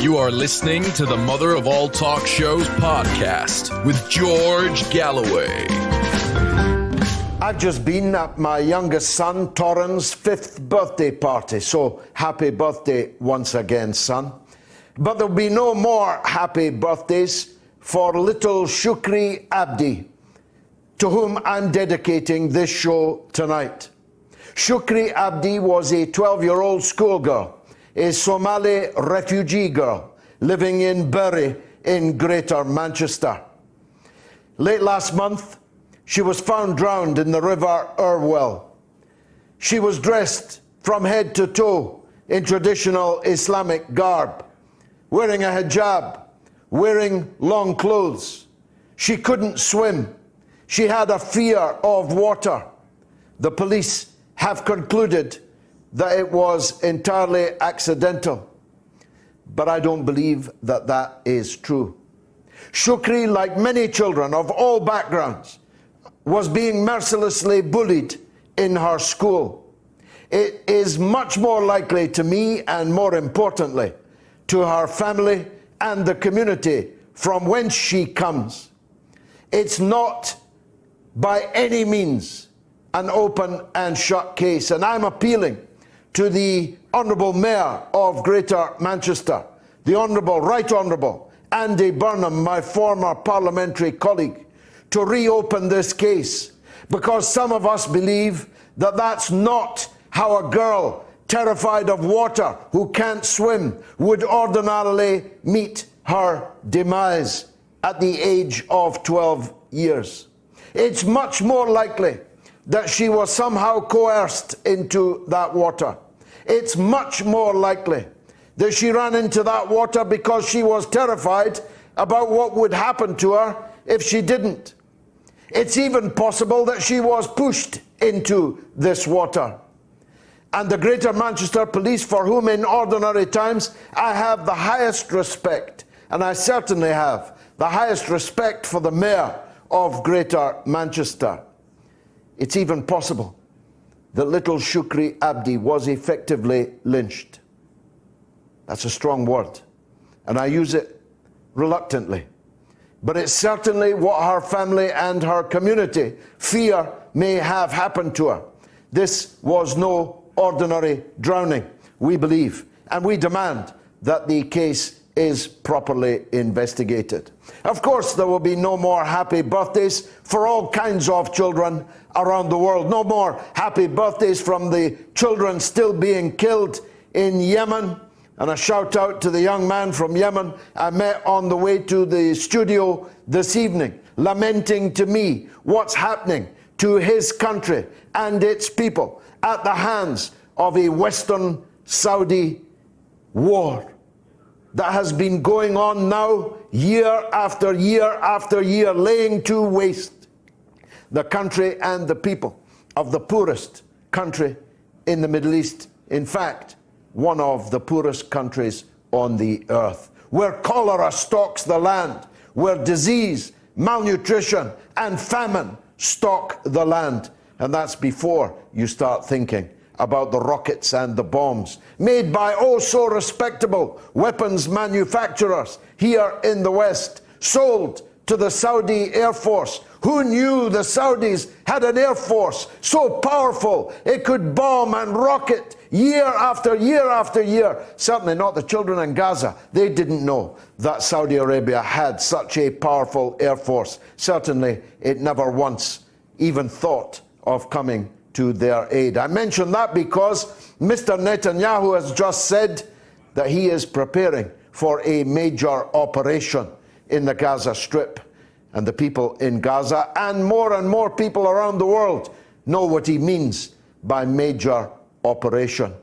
You are listening to the Mother of All Talk Shows podcast with George Galloway. I've just been at my youngest son, Torrin's 5th birthday party, so happy birthday once again, son. But there'll be no more happy birthdays for little Shukri Abdi, to whom I'm dedicating this show tonight. Shukri Abdi was a 12-year-old schoolgirl, a Somali refugee girl living in Bury in Greater Manchester. Late last month, she was found drowned in the River Irwell. She was dressed from head to toe in traditional Islamic garb, wearing a hijab, wearing long clothes. She couldn't swim. She had a fear of water. The police have concluded that it was entirely accidental. But I don't believe that that is true. Shukri, like many children of all backgrounds, was being mercilessly bullied in her school. It is much more likely to me, and more importantly, to her family and the community from whence she comes. It's not by any means an open and shut case, and I'm appealing to the Honourable Mayor of Greater Manchester, the Honourable, Right Honourable Andy Burnham, my former parliamentary colleague, to reopen this case, because some of us believe that that's not how a girl terrified of water who can't swim would ordinarily meet her demise at the age of 12 years. It's much more likely that she was somehow coerced into that water. It's much more likely that she ran into that water because she was terrified about what would happen to her if she didn't. It's even possible that she was pushed into this water. And the Greater Manchester Police, for whom in ordinary times I have the highest respect, and I certainly have the highest respect for the Mayor of Greater Manchester, it's even possible that little Shukri Abdi was effectively lynched. That's a strong word, and I use it reluctantly. But it's certainly what her family and her community fear may have happened to her. This was no ordinary drowning, we believe, and we demand that the case is properly investigated. Of course, there will be no more happy birthdays for all kinds of children around the world. No more happy birthdays from the children still being killed in Yemen. And a shout out to the young man from Yemen I met on the way to the studio this evening, lamenting to me what's happening to his country and its people at the hands of a Western Saudi war that has been going on now year after year after year, laying to waste the country and the people of the poorest country in the Middle East. In fact, one of the poorest countries on the earth, where cholera stalks the land, where disease, malnutrition, and famine stalk the land. And that's before you start thinking about the rockets and the bombs made by oh so respectable weapons manufacturers here in the West, sold to the Saudi Air Force. Who knew the Saudis had an air force so powerful it could bomb and rocket year after year after year? Certainly not the children in Gaza. They didn't know that Saudi Arabia had such a powerful air force. Certainly it never once even thought of coming to their aid. I mention that because Mr. Netanyahu has just said that he is preparing for a major operation in the Gaza Strip. And the people in Gaza and more people around the world know what he means by major operation.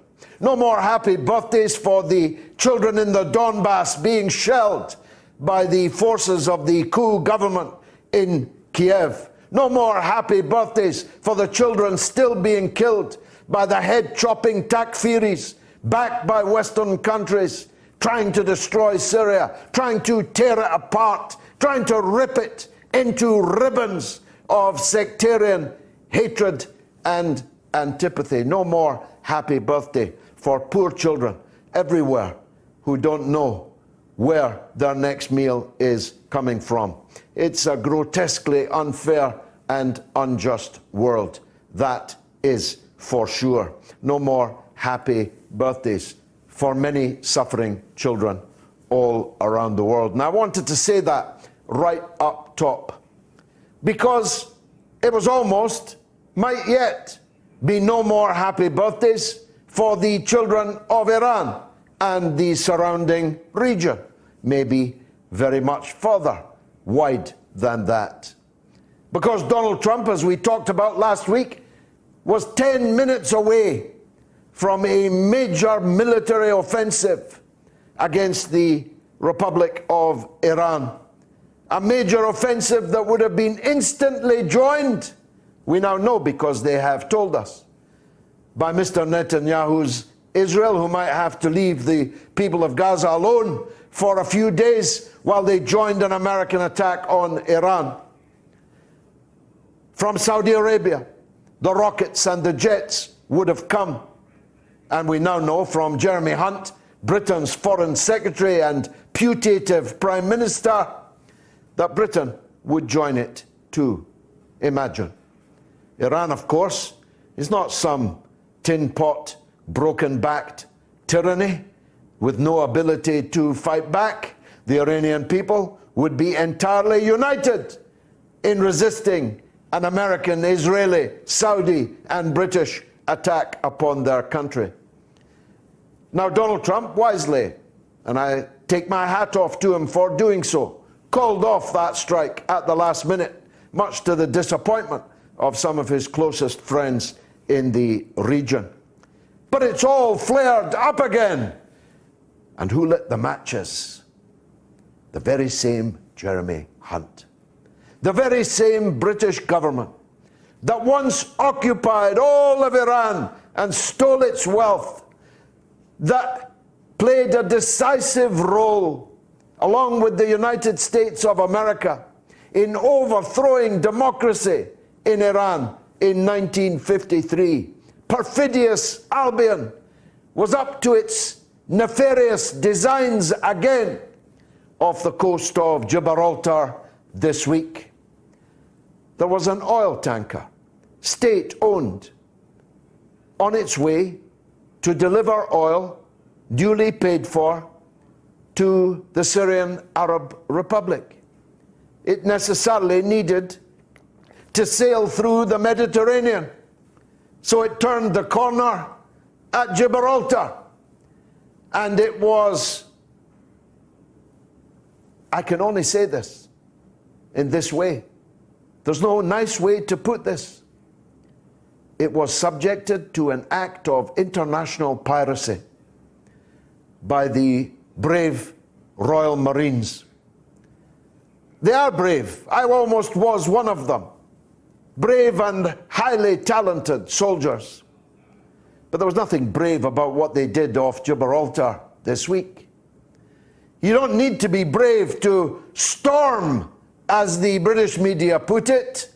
No more happy birthdays for the children in the Donbass being shelled by the forces of the coup government in Kiev. No more happy birthdays for the children still being killed by the head-chopping Takfiris backed by Western countries, trying to destroy Syria, trying to tear it apart, trying to rip it into ribbons of sectarian hatred and antipathy. No more happy birthday for poor children everywhere who don't know where their next meal is coming from. It's a grotesquely unfair and unjust world. That is for sure. No more happy birthdays for many suffering children all around the world. And I wanted to say that right up top, because it was almost, might yet be no more happy birthdays for the children of Iran and the surrounding region, maybe very much further wide than that. Because Donald Trump, as we talked about last week, was 10 minutes away from a major military offensive against the Republic of Iran. A major offensive that would have been instantly joined, we now know because they have told us, by Mr. Netanyahu's Israel, who might have to leave the people of Gaza alone for a few days while they joined an American attack on Iran. From Saudi Arabia, the rockets and the jets would have come. And we now know from Jeremy Hunt, Britain's Foreign Secretary and putative Prime Minister, that Britain would join it too. Imagine. Iran, of course, is not some tin pot, broken-backed tyranny with no ability to fight back. The Iranian people would be entirely united in resisting an American, Israeli, Saudi, and British attack upon their country. Now, Donald Trump, wisely, and I take my hat off to him for doing so, called off that strike at the last minute, much to the disappointment of some of his closest friends in the region. But it's all flared up again. And who lit the matches? The very same Jeremy Hunt. The very same British government that once occupied all of Iran and stole its wealth, that played a decisive role, along with the United States of America, in overthrowing democracy in Iran in 1953. Perfidious Albion was up to its nefarious designs again off the coast of Gibraltar this week. There was an oil tanker, state-owned, on its way to deliver oil, duly paid for, to the Syrian Arab Republic. It necessarily needed to sail through the Mediterranean, so it turned the corner at Gibraltar. And it was, I can only say this in this way, there's no nice way to put this, it was subjected to an act of international piracy by the brave Royal Marines. They are brave. I almost was one of them. Brave and highly talented soldiers. But there was nothing brave about what they did off Gibraltar this week. You don't need to be brave to storm, as the British media put it,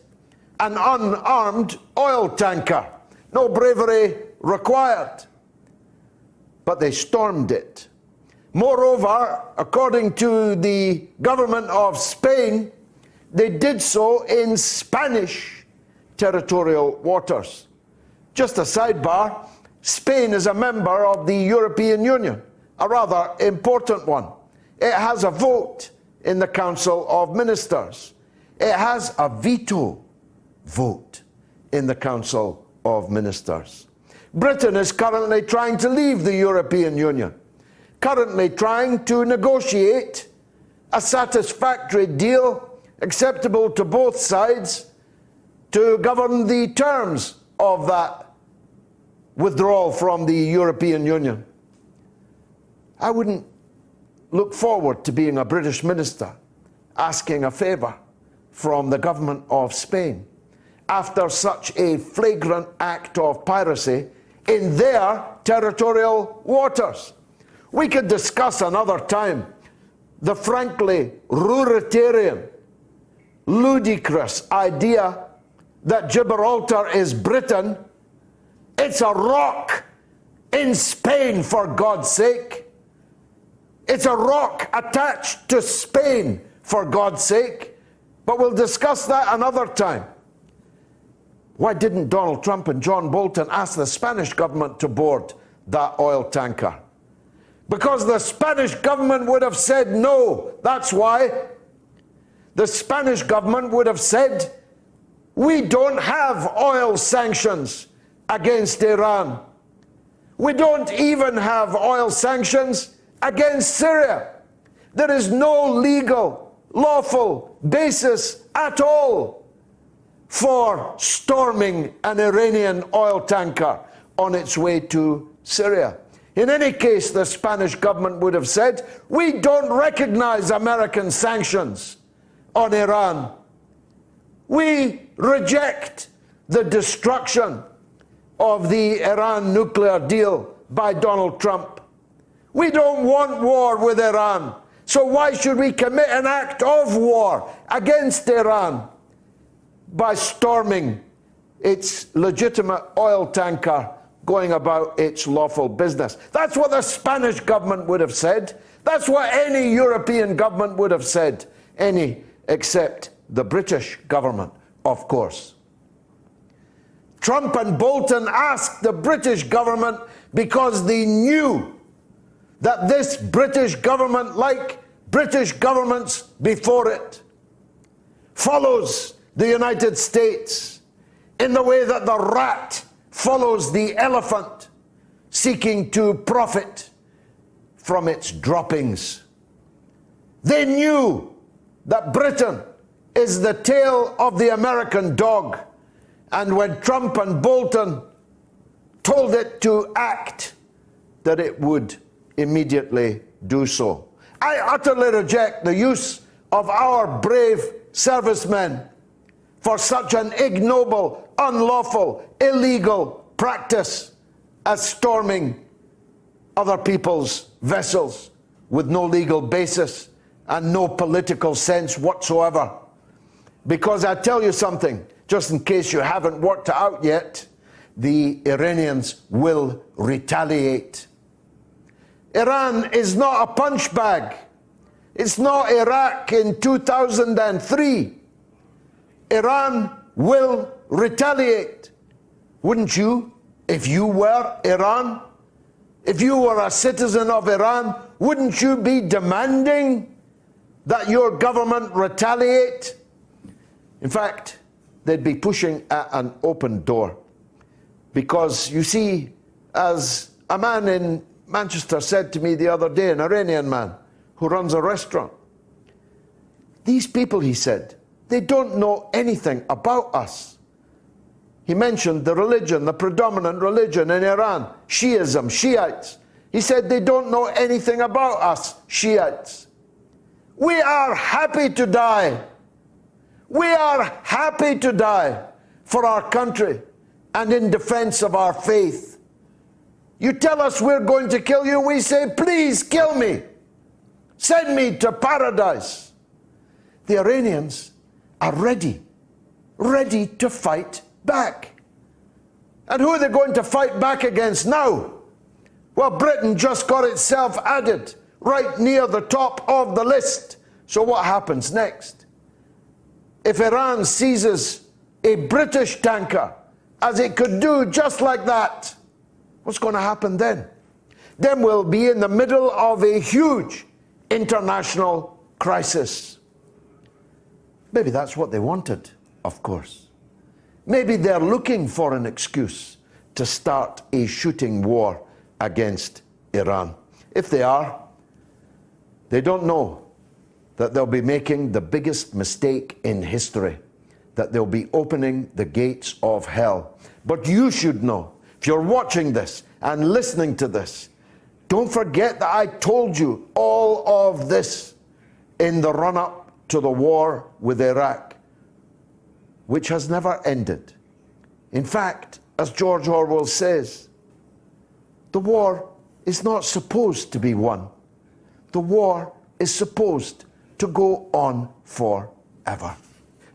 an unarmed oil tanker. No bravery required. But they stormed it. Moreover, according to the government of Spain, they did so in Spanish territorial waters. Just a sidebar, Spain is a member of the European Union, a rather important one. It has a vote in the Council of Ministers. It has a veto vote in the Council of Ministers. Britain is currently trying to leave the European Union, currently trying to negotiate a satisfactory deal acceptable to both sides to govern the terms of that withdrawal from the European Union. I wouldn't look forward to being a British minister asking a favour from the government of Spain after such a flagrant act of piracy in their territorial waters. We could discuss another time the frankly ruritarian, ludicrous idea that Gibraltar is Britain. It's a rock in Spain, for God's sake. It's a rock attached to Spain, for God's sake. But we'll discuss that another time. Why didn't Donald Trump and John Bolton ask the Spanish government to board that oil tanker? Because the Spanish government would have said no. That's why. The Spanish government would have said, we don't have oil sanctions against Iran. We don't even have oil sanctions against Syria. There is no legal, lawful basis at all for storming an Iranian oil tanker on its way to Syria. In any case, the Spanish government would have said, we don't recognize American sanctions on Iran. We reject the destruction of the Iran nuclear deal by Donald Trump. We don't want war with Iran. So why should we commit an act of war against Iran by storming its legitimate oil tanker going about its lawful business? That's what the Spanish government would have said. That's what any European government would have said. Any except the British government, of course. Trump and Bolton asked the British government because they knew that this British government, like British governments before it, follows the United States in the way that the rat follows the elephant, seeking to profit from its droppings. They knew that Britain is the tail of the American dog, and when Trump and Bolton told it to act, that it would immediately do so. I utterly reject the use of our brave servicemen for such an ignoble, unlawful, illegal practice as storming other people's vessels with no legal basis and no political sense whatsoever. Because I tell you something, just in case you haven't worked it out yet, the Iranians will retaliate. Iran is not a punch bag. It's not Iraq in 2003. Iran will retaliate. Wouldn't you, if you were Iran? If you were a citizen of Iran, wouldn't you be demanding that your government retaliate? In fact, they'd be pushing at an open door. Because you see, as a man in Manchester said to me the other day, an Iranian man who runs a restaurant, these people, he said, they don't know anything about us. He mentioned the religion, the predominant religion in Iran, Shiism, Shiites. He said they don't know anything about us, Shiites. We are happy to die. We are happy to die for our country and in defense of our faith. You tell us we're going to kill you, we say, please kill me. Send me to paradise. The Iranians are ready to fight back. And who are they going to fight back against now? Well, Britain just got itself added right near the top of the list. So what happens next? If Iran seizes a British tanker, as it could do just like that, what's going to happen then? Then we'll be in the middle of a huge international crisis. Maybe that's what they wanted, of course. Maybe they're looking for an excuse to start a shooting war against Iran. If they are, they don't know that they'll be making the biggest mistake in history, that they'll be opening the gates of hell. But you should know, if you're watching this and listening to this, don't forget that I told you all of this in the run-up to the war with Iraq, which has never ended. In fact, as George Orwell says, the war is not supposed to be won. The war is supposed to go on forever.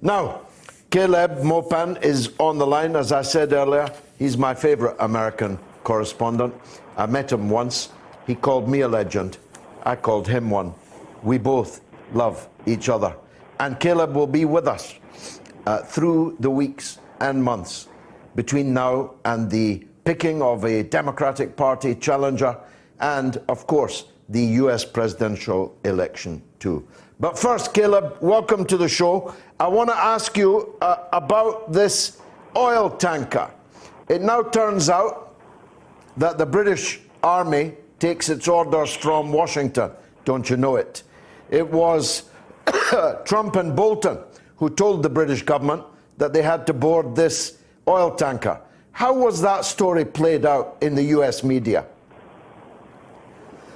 Now, Caleb Maupin is on the line. As I said earlier, he's my favorite American correspondent. I met him once. He called me a legend. I called him one. We both love each other. And Caleb will be with us through the weeks and months between now and the picking of a Democratic Party challenger and, of course, the US presidential election too. But first, Caleb, welcome to the show. I want to ask you about this oil tanker. It now turns out that the British Army takes its orders from Washington. Don't you know it? It was Trump and Bolton who told the British government that they had to board this oil tanker. How was that story played out in the US media?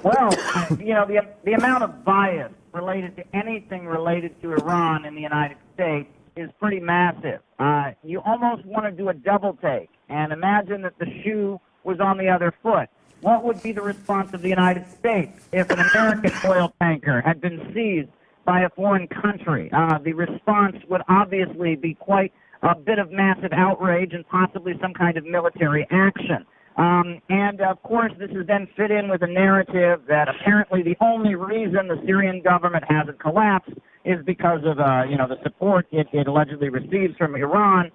Well, you know, the amount of bias related to anything related to Iran in the United States is pretty massive. You almost want to do a double take and imagine that the shoe was on the other foot. What would be the response of the United States if an American oil tanker had been seized by a foreign country? The response would obviously be quite a bit of massive outrage and possibly some kind of military action. And, of course, this is then fit in with a narrative that apparently the only reason the Syrian government hasn't collapsed is because of, you know, the support it allegedly receives from Iran.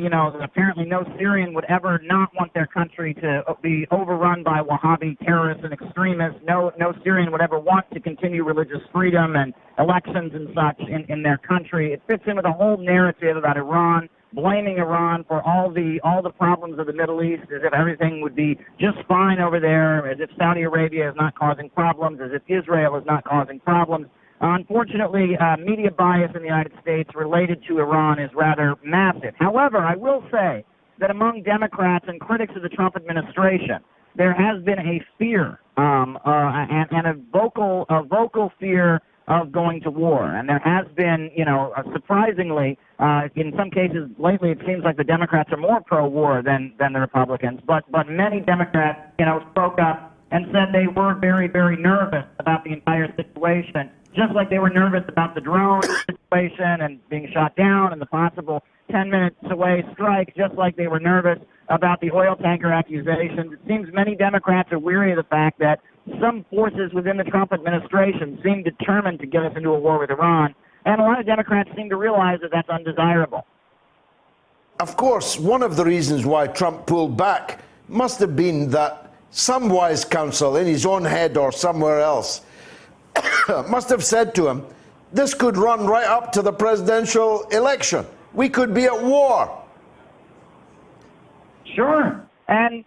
You know, apparently no Syrian would ever not want their country to be overrun by Wahhabi terrorists and extremists. No Syrian would ever want to continue religious freedom and elections and such in their country. It fits in with a whole narrative about Iran, blaming Iran for all the problems of the Middle East, as if everything would be just fine over there, as if Saudi Arabia is not causing problems, as if Israel is not causing problems. Unfortunately, media bias in the United States related to Iran is rather massive. However, I will say that among Democrats and critics of the Trump administration, there has been a fear and a vocal fear of going to war. And there has been, you know, surprisingly, in some cases lately, it seems like the Democrats are more pro-war than the Republicans. But many Democrats, you know, spoke up and said they were very, very nervous about the entire situation, just like they were nervous about the drone situation and being shot down and the possible 10 minutes away strike, just like they were nervous about the oil tanker accusations. It seems many Democrats are weary of the fact that some forces within the Trump administration seem determined to get us into a war with Iran, and a lot of Democrats seem to realize that that's undesirable. Of course, one of the reasons why Trump pulled back must have been that some wise counsel in his own head or somewhere else must have said to him, this could run right up to the presidential election. We could be at war. Sure. And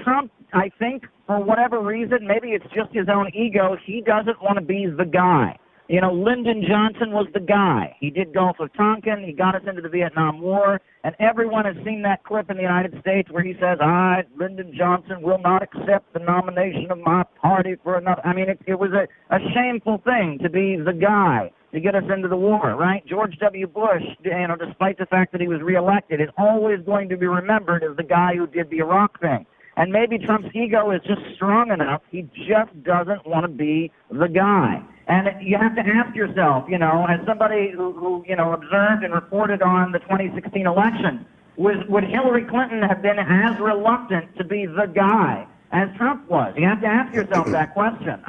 Trump, I think, for whatever reason, maybe it's just his own ego, he doesn't want to be the guy. You know, Lyndon Johnson was the guy. He did Gulf of Tonkin. He got us into the Vietnam War. And everyone has seen that clip in the United States where he says, Lyndon Johnson will not accept the nomination of my party for another. I mean, it was a shameful thing to be the guy to get us into the war, right? George W. Bush, you know, despite the fact that he was reelected, is always going to be remembered as the guy who did the Iraq thing. And maybe Trump's ego is just strong enough. He just doesn't want to be the guy. And you have to ask yourself, you know, as somebody who you know, observed and reported on the 2016 election, would Hillary Clinton have been as reluctant to be the guy as Trump was? You have to ask yourself that question.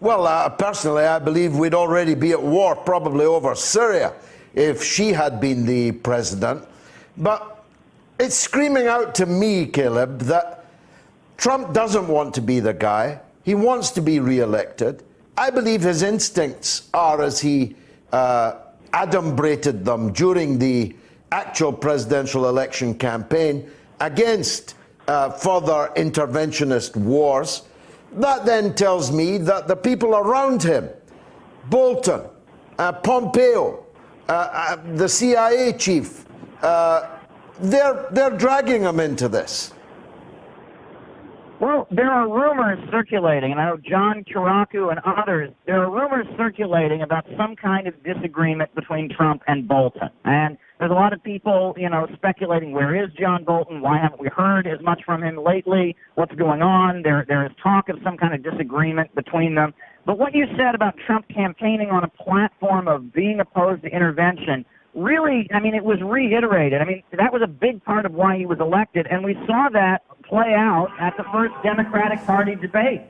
Well, personally, I believe we'd already be at war, probably over Syria, if she had been the president. But it's screaming out to me, Caleb, that Trump doesn't want to be the guy. He wants to be re-elected. I believe his instincts are, as he adumbrated them during the actual presidential election campaign, against further interventionist wars. That then tells me that the people around him, Bolton, Pompeo, the CIA chief, they're dragging him into this. Well, there are rumors circulating, and I know John Kiraku and others, there are rumors circulating about some kind of disagreement between Trump and Bolton. And there's a lot of people, you know, speculating, where is John Bolton? Why haven't we heard as much from him lately? What's going on? There is talk of some kind of disagreement between them. But what you said about Trump campaigning on a platform of being opposed to intervention, really, I mean, it was reiterated. I mean, that was a big part of why he was elected, and we saw that play out at the first Democratic Party debate.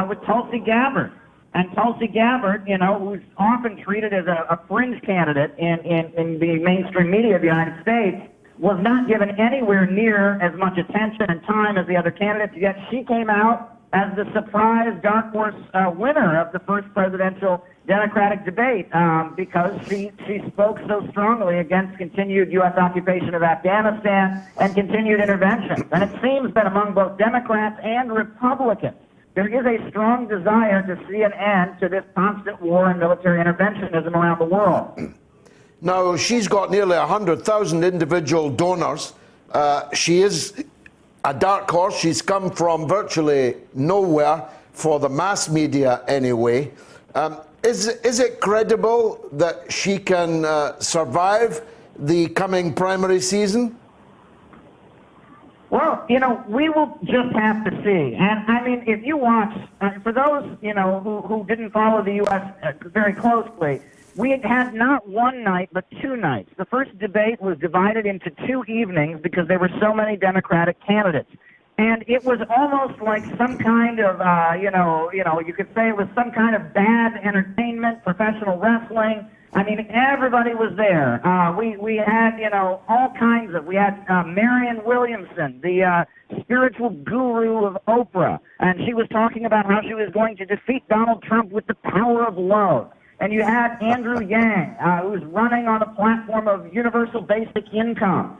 with Tulsi Gabbard. And Tulsi Gabbard, who's often treated as a fringe candidate in the mainstream media of the United States, was not given anywhere near as much attention and time as the other candidates, yet she came out as the surprise dark horse winner of the first presidential Democratic debate because she spoke so strongly against continued U.S. occupation of Afghanistan and continued intervention. And it seems that among both Democrats and Republicans, there is a strong desire to see an end to this constant war and military interventionism around the world. Now, she's got nearly 100,000 individual donors. She is a dark horse. She's come from virtually nowhere for the mass media anyway. Is it credible that she can survive the coming primary season? Well, we will just have to see. And, I mean, if you watch, for those, who didn't follow the U.S. Very closely, we had not one night, but 2 nights. The first debate was divided into 2 evenings because there were so many Democratic candidates. And it was almost like some kind of, you could say it was some kind of bad entertainment, professional wrestling. I mean, everybody was there. We had, all kinds of, we had Marianne Williamson, the spiritual guru of Oprah, and she was talking about how she was going to defeat Donald Trump with the power of love. And you had Andrew Yang, who was running on a platform of universal basic income.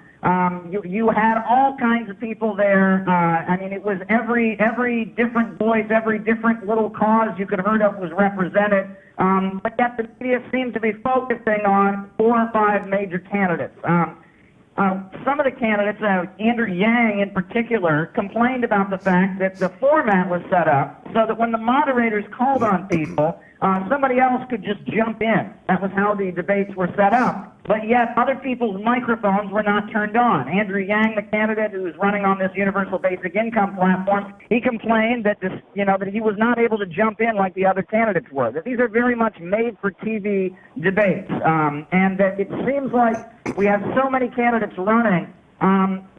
You had all kinds of people there. I mean, it was every different voice, every different little cause you could have heard of was represented. But yet the media seemed to be focusing on 4 or 5 major candidates. Some of the candidates, Andrew Yang in particular, complained about the fact that the format was set up so that when the moderators called on people, somebody else could just jump in. That was how the debates were set up. But yet other people's microphones were not turned on. Andrew Yang, the candidate who was running on this universal basic income platform, he complained that that he was not able to jump in like the other candidates were. That these are very much made-for-TV debates, and that it seems like we have so many candidates running,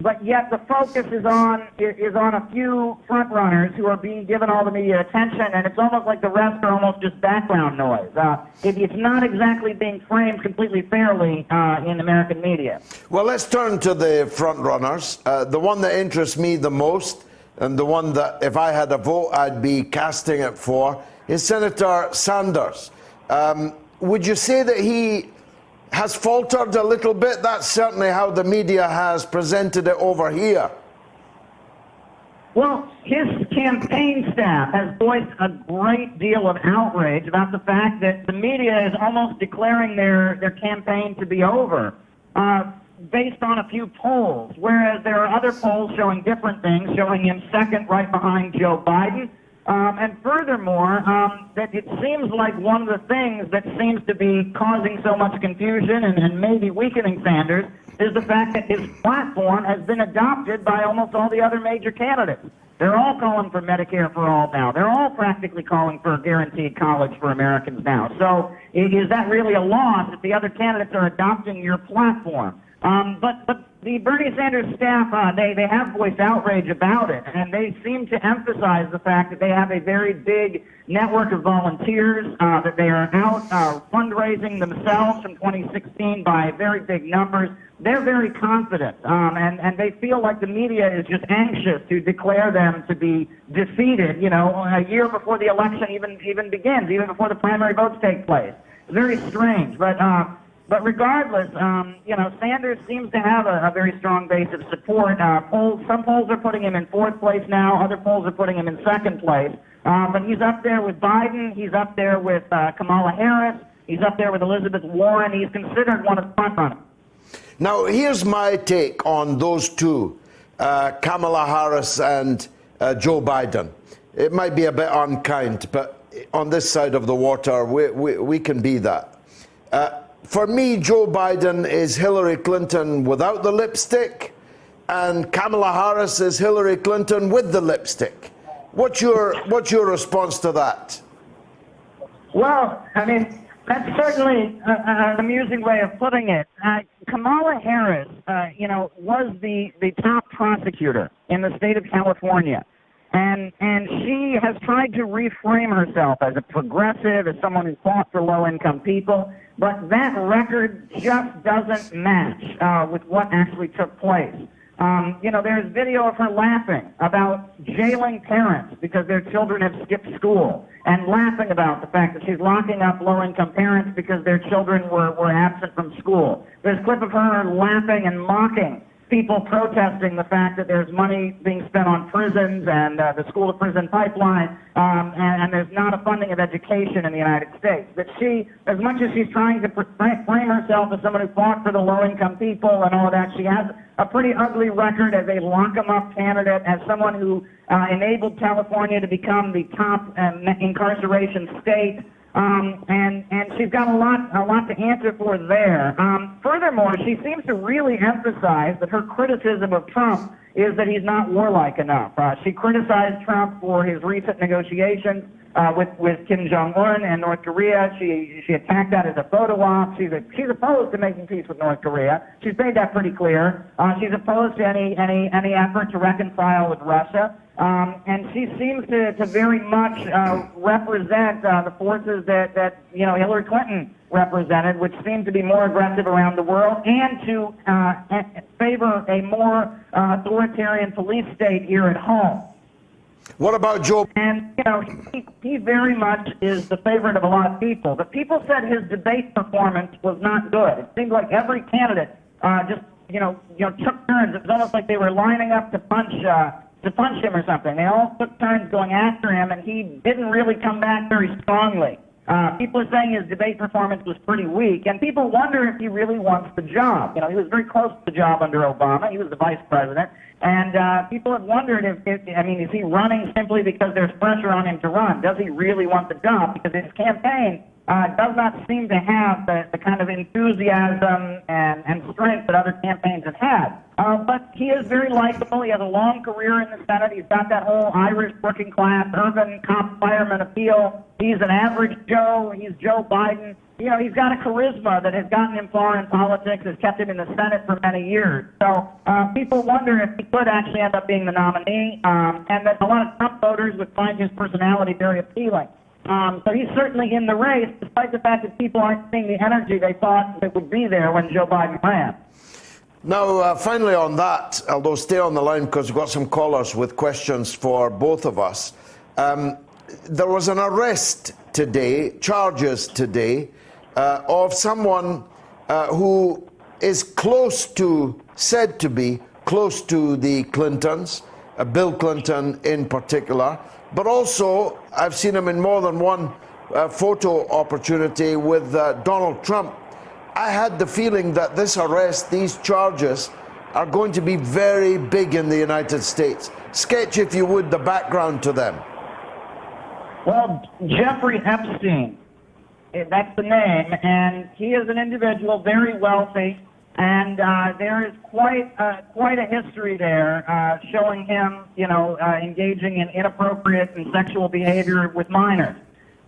but yet the focus is on a few frontrunners who are being given all the media attention, and it's almost like the rest are almost just background noise. It's not exactly being framed completely fairly in American media. Well, let's turn to the frontrunners. The one that interests me the most, and the one that if I had a vote I'd be casting it for, is Senator Sanders. Would you say that he has faltered a little bit? That's certainly how the media has presented it over here. Well, his campaign staff has voiced a great deal of outrage about the fact that the media is almost declaring their campaign to be over based on a few polls, whereas there are other polls showing different things, showing him second right behind Joe Biden. And furthermore, that it seems like one of the things that seems to be causing so much confusion and maybe weakening Sanders is the fact that his platform has been adopted by almost all the other major candidates. They're all calling for Medicare for all now. They're all practically calling for guaranteed college for Americans now. So is that really a loss if the other candidates are adopting your platform? But the Bernie Sanders staff, they have voiced outrage about it, and they seem to emphasize the fact that they have a very big network of volunteers, that they are out fundraising themselves from 2016 by very big numbers. They're very confident, and they feel like the media is just anxious to declare them to be defeated, a year before the election even begins, even before the primary votes take place. Very strange, but regardless, Sanders seems to have a very strong base of support. Some polls are putting him in 4th place now. Other polls are putting him in 2nd place. But he's up there with Biden. He's up there with Kamala Harris. He's up there with Elizabeth Warren. He's considered one of the frontrunners. Now, here's my take on those two, Kamala Harris and Joe Biden. It might be a bit unkind, but on this side of the water, we can be that. For me, Joe Biden is Hillary Clinton without the lipstick, and Kamala Harris is Hillary Clinton with the lipstick. What's your response to that? Well, I mean, that's certainly an amusing way of putting it. Kamala Harris, was the top prosecutor in the state of California. And she has tried to reframe herself as a progressive, as someone who fought for low-income people, but that record just doesn't match with what actually took place. There's video of her laughing about jailing parents because their children have skipped school, and laughing about the fact that she's locking up low-income parents because their children were absent from school. There's a clip of her laughing and mocking people protesting the fact that there's money being spent on prisons and the school-to-prison pipeline, and there's not a funding of education in the United States. That she, as much as she's trying to frame herself as someone who fought for the low-income people and all of that, she has a pretty ugly record as a lock-em-up candidate, as someone who enabled California to become the top incarceration state. And she's got a lot to answer for there. Furthermore, she seems to really emphasize that her criticism of Trump is that he's not warlike enough. She criticized Trump for his recent negotiations with Kim Jong-un and North Korea. She attacked that as a photo op. She's opposed to making peace with North Korea. She's made that pretty clear. She's opposed to any effort to reconcile with Russia. And she seems to very much represent the forces that Hillary Clinton represented, which seem to be more aggressive around the world, and to favor a more authoritarian police state here at home. What about Joe? And, he very much is the favorite of a lot of people. But people said his debate performance was not good. It seemed like every candidate just took turns. It was almost like they were lining up to punch him or something. They all took turns going after him, and he didn't really come back very strongly. People are saying his debate performance was pretty weak, and people wonder if he really wants the job. He was very close to the job under Obama. He was the vice president. And people have wondered is he running simply because there's pressure on him to run? Does he really want the job? Because his campaign does not seem to have the kind of enthusiasm and strength that other campaigns have had. But he is very likable. He has a long career in the Senate. He's got that whole Irish working class, urban cop fireman appeal. He's an average Joe. He's Joe Biden. He's got a charisma that has gotten him far in politics, has kept him in the Senate for many years. So people wonder if he could actually end up being the nominee, and that a lot of Trump voters would find his personality very appealing. So he's certainly in the race, despite the fact that people aren't seeing the energy they thought that would be there when Joe Biden ran. Now, finally on that, although stay on the line because we've got some callers with questions for both of us. There was an arrest today, charges today, of someone who is said to be close to the Clintons, Bill Clinton in particular, but also I've seen him in more than one photo opportunity with Donald Trump. I had the feeling that this arrest, these charges, are going to be very big in the United States. Sketch, if you would, the background to them. Well, Jeffrey Epstein, that's the name, and he is an individual very wealthy, and there is quite a history there showing him, engaging in inappropriate and sexual behavior with minors.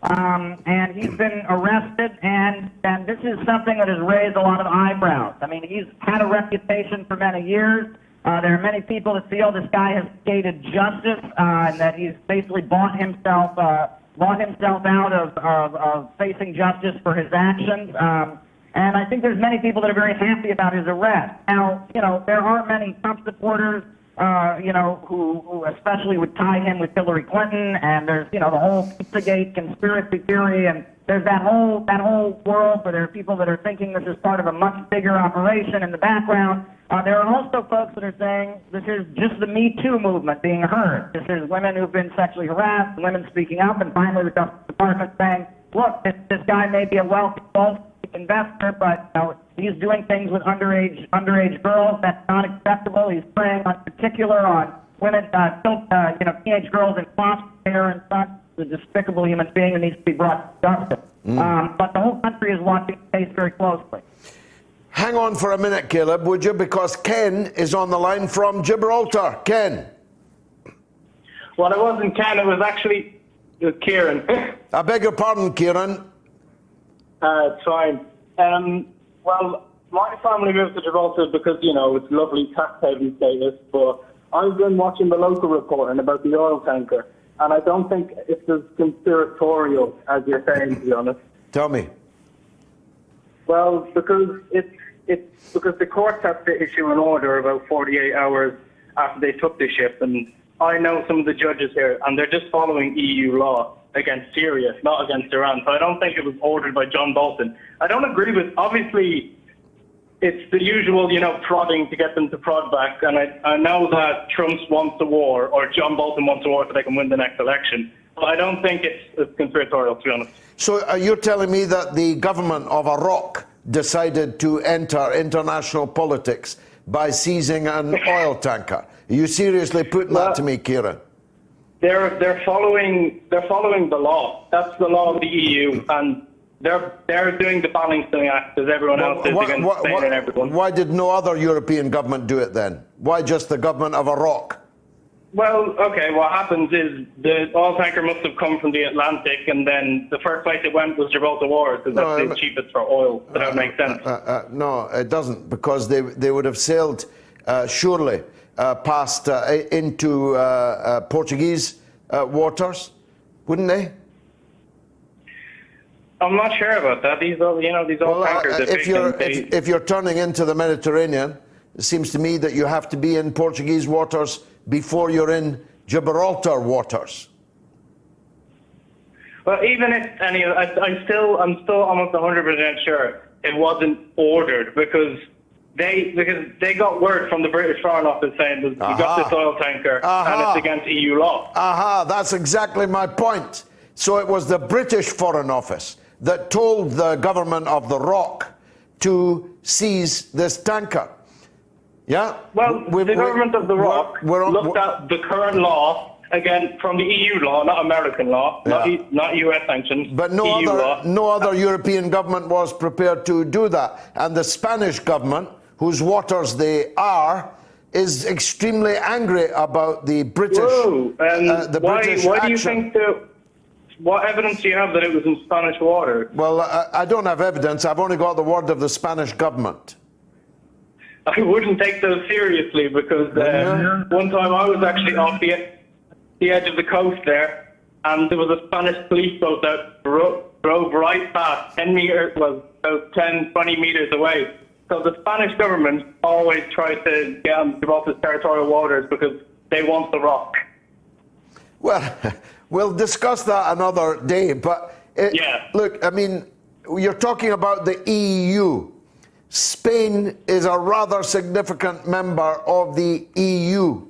And he's been arrested, and this is something that has raised a lot of eyebrows. I mean, he's had a reputation for many years. There are many people that feel this guy has skated justice, and that he's basically bought himself out of facing justice for his actions. And I think there's many people that are very happy about his arrest. Now, there are many Trump supporters, who especially would tie him with Hillary Clinton, and there's, the whole Pizzagate conspiracy theory, and there's that whole world where there are people that are thinking this is part of a much bigger operation in the background. There are also folks that are saying this is just the Me Too movement being heard. This is women who've been sexually harassed, women speaking up, and finally the Justice Department saying, look, this guy may be a wealthy investor, but he's doing things with underage girls. That's not acceptable. He's preying in particular on women, teenage girls in foster care and such. A despicable human being that needs to be brought to justice. But the whole country is watching the case very closely. Hang on for a minute, Caleb, would you? Because Ken is on the line from Gibraltar. Ken. Well, it wasn't Ken. It was actually Kieran. I beg your pardon, Kieran. It's fine. Well, my family moved to Gibraltar because, it's lovely tax haven status, but I've been watching the local reporting about the oil tanker, and I don't think it's as conspiratorial as you're saying, to be honest. Tell me. Well, because it's because the courts have to issue an order about 48 hours after they took the ship, and I know some of the judges here, and they're just following EU law against Syria, not against Iran. So I don't think it was ordered by John Bolton. I don't agree with, obviously, it's the usual, prodding to get them to prod back. And I know that Trump wants a war, or John Bolton wants a war so they can win the next election. But I don't think it's conspiratorial, to be honest. So you're telling me that the government of Iraq decided to enter international politics by seizing an oil tanker? Are you seriously putting that to me, Kieran? They're following the law. That's the law of the EU, and they're doing the balancing act as everyone else is against Spain and everyone. Why did no other European government do it then? Why just the government of Iraq? Well, okay, what happens is the oil tanker must have come from the Atlantic, and then the first place it went was Gibraltar Wars, because that's the cheapest for oil. So that makes sense. No, it doesn't, because they would have sailed, surely, past into Portuguese waters, wouldn't they? I'm not sure about that. These oil tankers are big. If you're turning into the Mediterranean, it seems to me that you have to be in Portuguese waters before you're in Gibraltar waters. Well, even if I'm still almost 100% sure it wasn't ordered, because they got word from the British Foreign Office saying that you got this oil tanker and it's against EU law. That's exactly my point. So it was the British Foreign Office that told the government of the Rock to seize this tanker. Yeah. Well, the government of the Rock looked at the current law, again, from the EU law, not American law, not US sanctions, but no other European government was prepared to do that. And the Spanish government, whose waters they are, is extremely angry about the British. British why do you think what evidence do you have that it was in Spanish water? Well, I don't have evidence. I've only got the word of the Spanish government. I wouldn't take those seriously, because one time I was actually off the edge of the coast there, and there was a Spanish police boat that drove right past 10 meters, well, about 10, 20 meters away. So the Spanish government always tries to get on Gibraltar's territorial waters because they want the rock. Well, we'll discuss that another day, but look, I mean, you're talking about the EU. Spain is a rather significant member of the EU.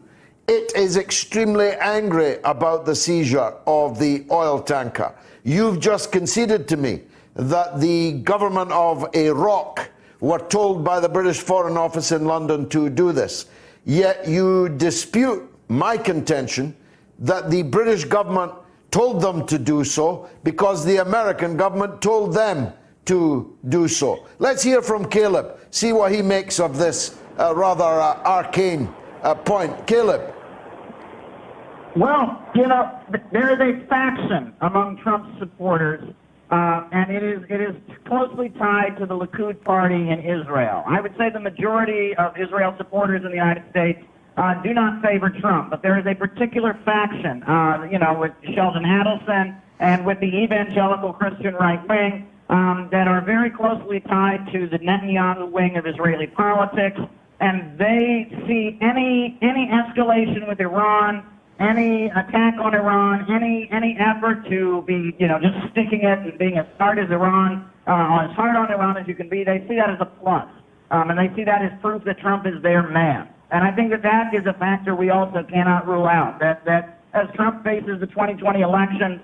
It is extremely angry about the seizure of the oil tanker. You've just conceded to me that the government of Iraq were told by the British Foreign Office in London to do this. Yet you dispute my contention that the British government told them to do so because the American government told them to do so. Let's hear from Caleb, see what he makes of this rather arcane point. Caleb. Well, there is a faction among Trump's supporters, and it is closely tied to the Likud party in Israel. I would say the majority of Israel supporters in the United States do not favor Trump, but there is a particular faction, with Sheldon Adelson and with the evangelical Christian right wing, that are very closely tied to the Netanyahu wing of Israeli politics, and they see any escalation with Iran, any attack on Iran, any effort to be, just sticking it and being as hard as Iran, as hard on Iran as you can be, they see that as a plus, and they see that as proof that Trump is their man. And I think that is a factor we also cannot rule out, that as Trump faces the 2020 election,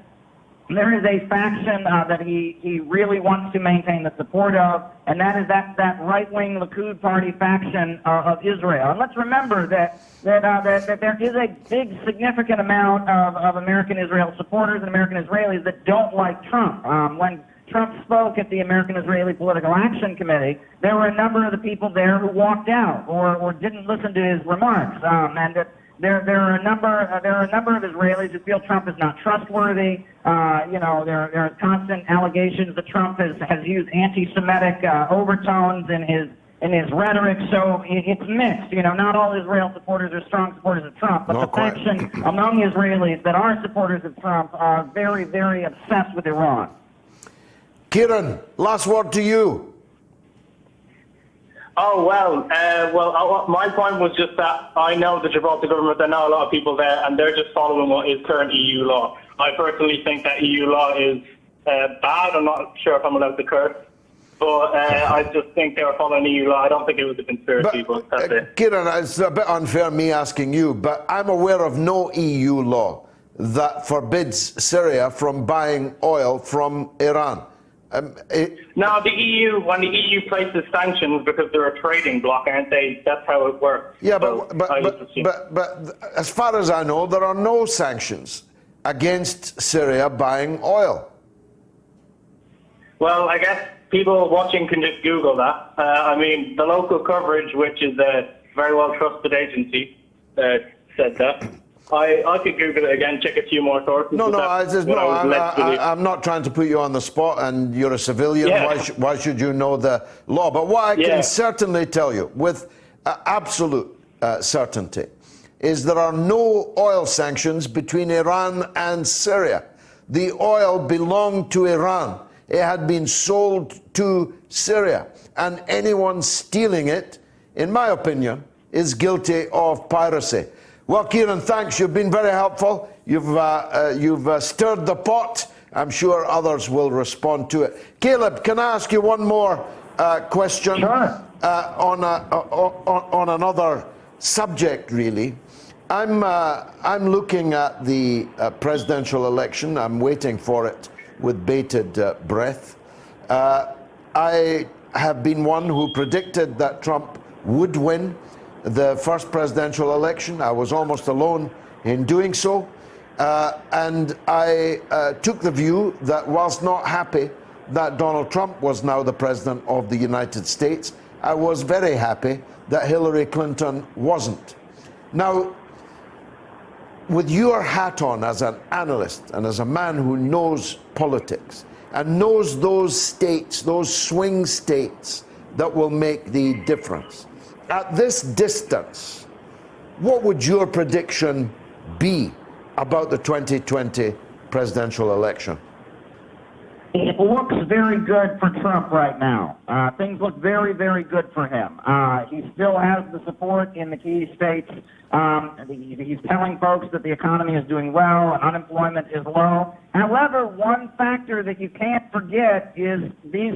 there is a faction that he really wants to maintain the support of, and that is that right-wing Likud party faction of Israel. And let's remember that there is a big, significant amount of American Israel supporters and American Israelis that don't like Trump. When Trump spoke at the American Israeli Political Action Committee, there were a number of the people there who walked out or didn't listen to his remarks, and there are a number of Israelis who feel Trump is not trustworthy. There are constant allegations that Trump has used anti-Semitic overtones in in his rhetoric, so it's mixed. You know, not all Israel supporters are strong supporters of Trump, but the faction among Israelis that are supporters of Trump are very, very obsessed with Iran. Kieran, last word to you. Oh, my point was just that I know the Gibraltar government, I know a lot of people there, and they're just following what is current EU law. I personally think that EU law is bad. I'm not sure if I'm allowed to curse, but I just think they were following EU law. I don't think it was a conspiracy, but that's it. Kieran, it's a bit unfair me asking you, but I'm aware of no EU law that forbids Syria from buying oil from Iran. No, the EU, when the EU places sanctions because they're a trading bloc, aren't they? That's how it works. Yeah, so but as far as I know, there are no sanctions against Syria buying oil. Well, I guess people watching can just Google that. I mean, the local coverage, which is a very well-trusted agency, said that. I could Google it again, check a few more sources. I'm not trying to put you on the spot, and you're a civilian. Yeah. Why should you know the law? But what I can certainly tell you with absolute certainty is there are no oil sanctions between Iran and Syria. The oil belonged to Iran. It had been sold to Syria, and anyone stealing it, in my opinion, is guilty of piracy. Well, Kieran, thanks. You've been very helpful. You've stirred the pot. I'm sure others will respond to it. Caleb, can I ask you one more question? Sure. On another subject, really. I'm looking at the presidential election. I'm waiting for it with bated breath. I have been one who predicted that Trump would win the first presidential election. I was almost alone in doing so. And I took the view that whilst not happy that Donald Trump was now the president of the United States, I was very happy that Hillary Clinton wasn't. Now, with your hat on as an analyst and as a man who knows politics and knows those states, those swing states that will make the difference, at this distance, what would your prediction be about the 2020 presidential election? It looks very good for Trump right now. Things look very, very good for him. He still has the support in the key states. He's telling folks that the economy is doing well and unemployment is low. However, one factor that you can't forget is these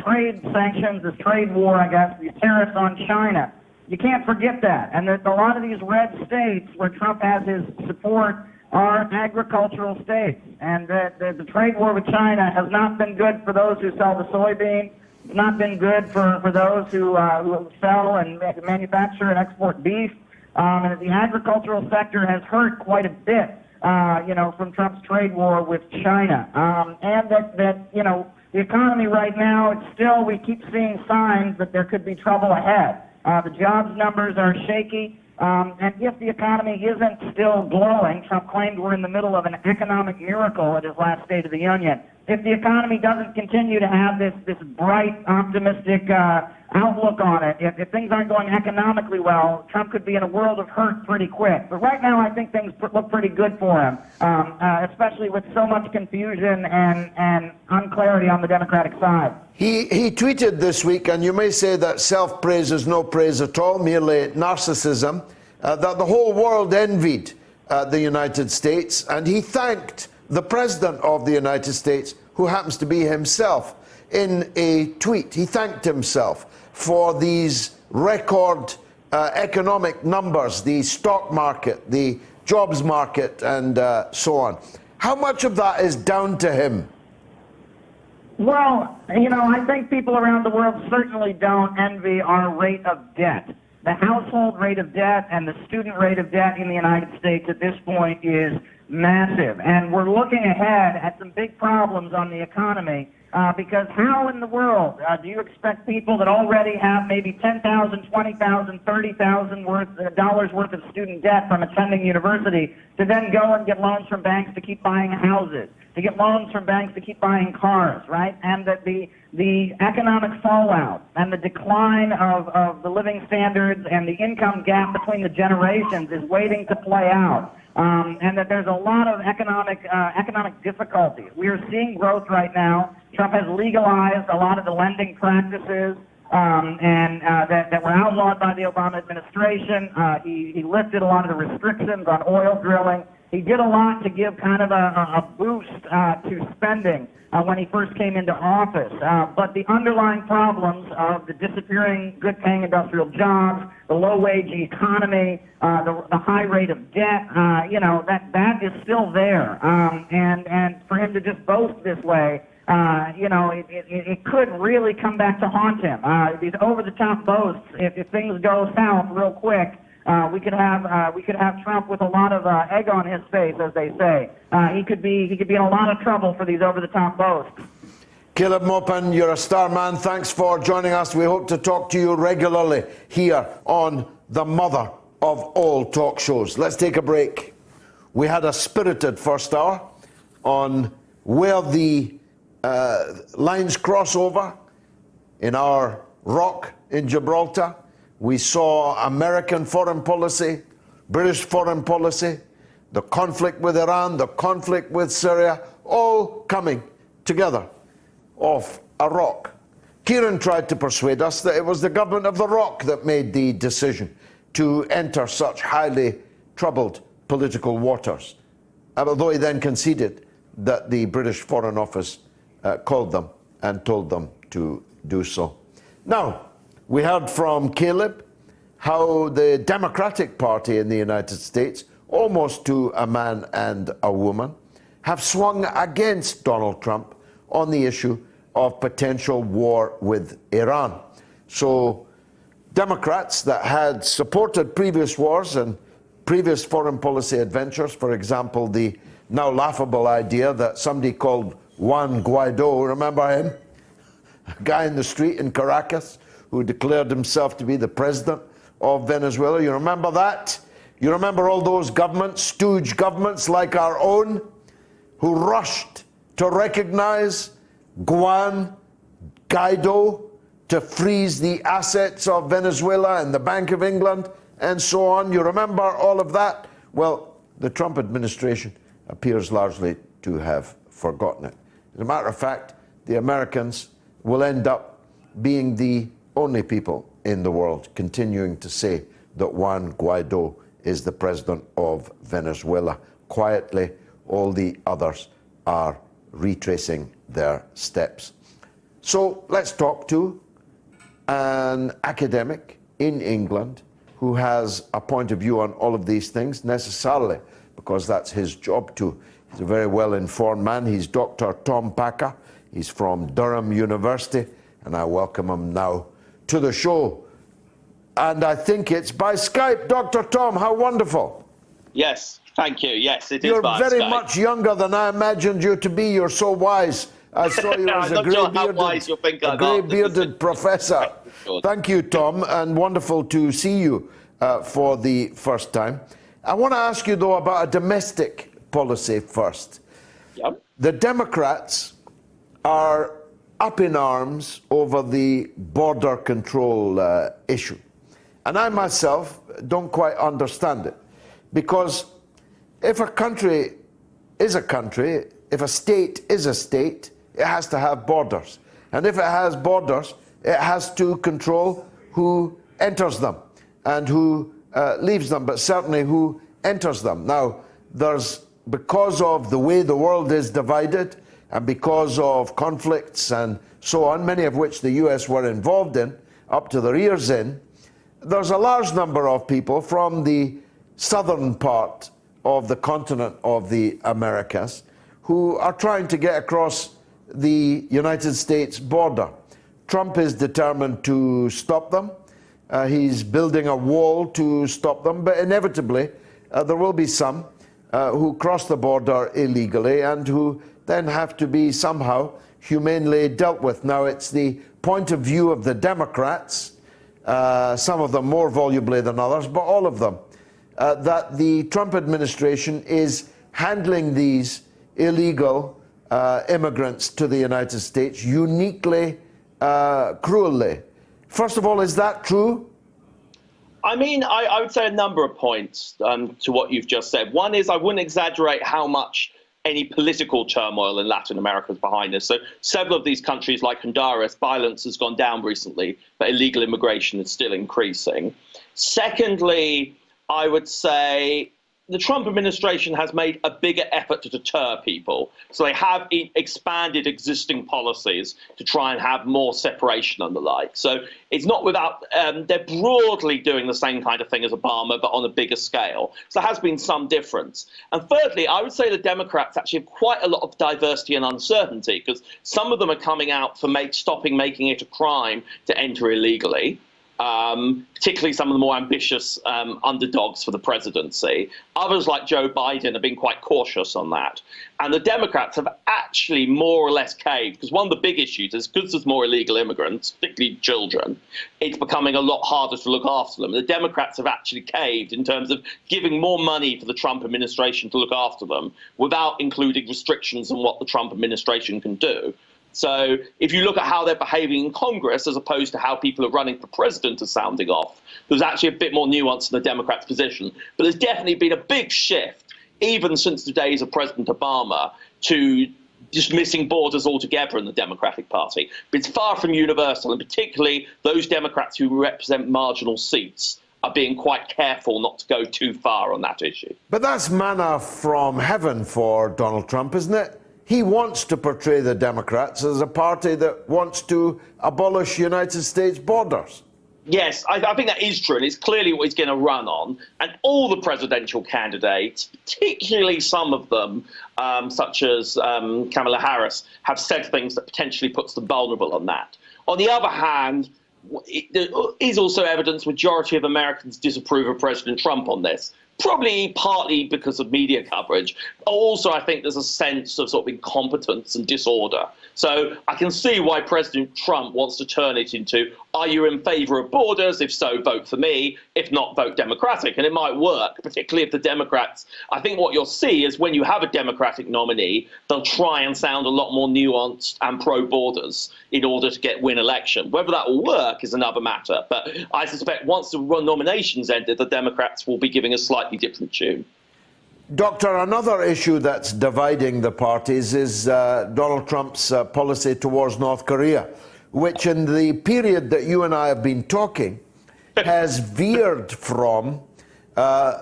trade sanctions, this trade war, I guess, these tariffs on China. You can't forget that. And that a lot of these red states where Trump has his support are agricultural states. And the trade war with China has not been good for those who sell the soybean. It's not been good for those who sell and manufacture and export beef. And the agricultural sector has hurt quite a bit, from Trump's trade war with China. And that the economy right now, it's still, we keep seeing signs that there could be trouble ahead. The jobs numbers are shaky. And if the economy isn't still glowing, Trump claimed we're in the middle of an economic miracle at his last State of the Union. If the economy doesn't continue to have this bright, optimistic outlook on it, if things aren't going economically well, Trump could be in a world of hurt pretty quick. But right now, I think things look pretty good for him, especially with so much confusion and unclarity on the Democratic side. He tweeted this week, and you may say that self-praise is no praise at all, merely narcissism, that the whole world envied the United States, and he thanked the President of the United States, who happens to be himself, in a tweet. He thanked himself for these record economic numbers, the stock market, the jobs market, and so on. How much of that is down to him? Well, I think people around the world certainly don't envy our rate of debt. The household rate of debt and the student rate of debt in the United States at this point is massive. And we're looking ahead at some big problems on the economy because how in the world do you expect people that already have maybe $10,000, $20,000, $30,000 worth of student debt from attending university to then go and get loans from banks to keep buying houses, to get loans from banks to keep buying cars, right? And that the the economic fallout and the decline of the living standards and the income gap between the generations is waiting to play out. And that there's a lot of economic difficulties. We are seeing growth right now. Trump has legalized a lot of the lending practices that were outlawed by the Obama administration. He lifted a lot of the restrictions on oil drilling. He did a lot to give kind of a boost to spending when he first came into office. But the underlying problems of the disappearing good-paying industrial jobs, the low-wage economy, the high rate of debt, that is still there. And for him to just boast this way, it could really come back to haunt him. These over-the-top boasts, if things go south real quick, we could have Trump with a lot of egg on his face, as they say. He could be in a lot of trouble for these over-the-top boasts. Caleb Maupin, you're a star man. Thanks for joining us. We hope to talk to you regularly here on the mother of all talk shows. Let's take a break. We had a spirited first hour on where the lines cross over in our rock in Gibraltar. We saw American foreign policy, British foreign policy, the conflict with Iran, the conflict with Syria, all coming together off a rock. Kieran tried to persuade us that it was the government of the rock that made the decision to enter such highly troubled political waters, although he then conceded that the British Foreign Office called them and told them to do so. Now, we heard from Caleb how the Democratic Party in the United States, almost to a man and a woman, have swung against Donald Trump on the issue of potential war with Iran. So Democrats that had supported previous wars and previous foreign policy adventures, for example, the now laughable idea that somebody called Juan Guaido, remember him? A guy in the street in Caracas who declared himself to be the president of Venezuela. You remember that? You remember all those governments, stooge governments like our own, who rushed to recognize Juan Guaido to freeze the assets of Venezuela and the Bank of England and so on. You remember all of that? Well, the Trump administration appears largely to have forgotten it. As a matter of fact, the Americans will end up being the only people in the world continuing to say that Juan Guaido is the president of Venezuela. Quietly, all the others are retracing their steps. So let's talk to an academic in England who has a point of view on all of these things, necessarily because that's his job to. He's a very well-informed man. He's Dr. Tom Packer. He's from Durham University, and I welcome him now to the show. And I think it's by Skype. Dr. Tom, how wonderful. Yes, thank you. Yes, it is You're by very Skype. much younger than I imagined you to be. You're so wise. I saw you as a grey-bearded professor. Sure. Thank you, Tom, and wonderful to see you for the first time. I want to ask you, though, about a domestic policy first. Yep. The Democrats are up in arms over the border control issue. And I myself don't quite understand it. Because if a country is a country, if a state is a state, it has to have borders. And if it has borders, it has to control who enters them and who leaves them, but certainly who enters them. Now, because of the way the world is divided and because of conflicts and so on, many of which the US were involved in, up to their ears in, there's a large number of people from the southern part of the continent of the Americas who are trying to get across the United States border. Trump is determined to stop them. He's building a wall to stop them, but inevitably there will be some who cross the border illegally and who then have to be somehow humanely dealt with. Now, it's the point of view of the Democrats, some of them more volubly than others, but all of them, that the Trump administration is handling these illegal immigrants to the United States uniquely cruelly. First of all, is that true? I mean, I would say a number of points to what you've just said. One is I wouldn't exaggerate how much any political turmoil in Latin America is behind this. So several of these countries, like Honduras, violence has gone down recently, but illegal immigration is still increasing. Secondly, I would say the Trump administration has made a bigger effort to deter people. So they have expanded existing policies to try and have more separation and the like. So it's not without, they're broadly doing the same kind of thing as Obama, but on a bigger scale. So there has been some difference. And thirdly, I would say the Democrats actually have quite a lot of diversity and uncertainty, because some of them are coming out for stopping making it a crime to enter illegally. Particularly some of the more ambitious underdogs for the presidency. Others, like Joe Biden, have been quite cautious on that. And the Democrats have actually more or less caved, because one of the big issues is because there's more illegal immigrants, particularly children, it's becoming a lot harder to look after them. The Democrats have actually caved in terms of giving more money for the Trump administration to look after them without including restrictions on what the Trump administration can do. So if you look at how they're behaving in Congress as opposed to how people are running for president are sounding off, there's actually a bit more nuance in the Democrats' position. But there's definitely been a big shift, even since the days of President Obama, to dismissing borders altogether in the Democratic Party. But it's far from universal, and particularly those Democrats who represent marginal seats are being quite careful not to go too far on that issue. But that's manna from heaven for Donald Trump, isn't it? He wants to portray the Democrats as a party that wants to abolish United States borders. Yes, I think that is true, and it's clearly what he's going to run on. And all the presidential candidates, particularly some of them, such as Kamala Harris, have said things that potentially puts them vulnerable on that. On the other hand, there is also evidence majority of Americans disapprove of President Trump on this. Probably partly because of media coverage. Also, I think there's a sense of sort of incompetence and disorder. So I can see why President Trump wants to turn it into, are you in favor of borders? If so, vote for me. If not, vote Democratic. And it might work, particularly if the Democrats, I think what you'll see is when you have a Democratic nominee, they'll try and sound a lot more nuanced and pro-borders in order to win election. Whether that will work is another matter. But I suspect once the nominations ended, the Democrats will be giving a slightly different tune. Doctor, another issue that's dividing the parties is Donald Trump's policy towards North Korea, which in the period that you and I have been talking has veered from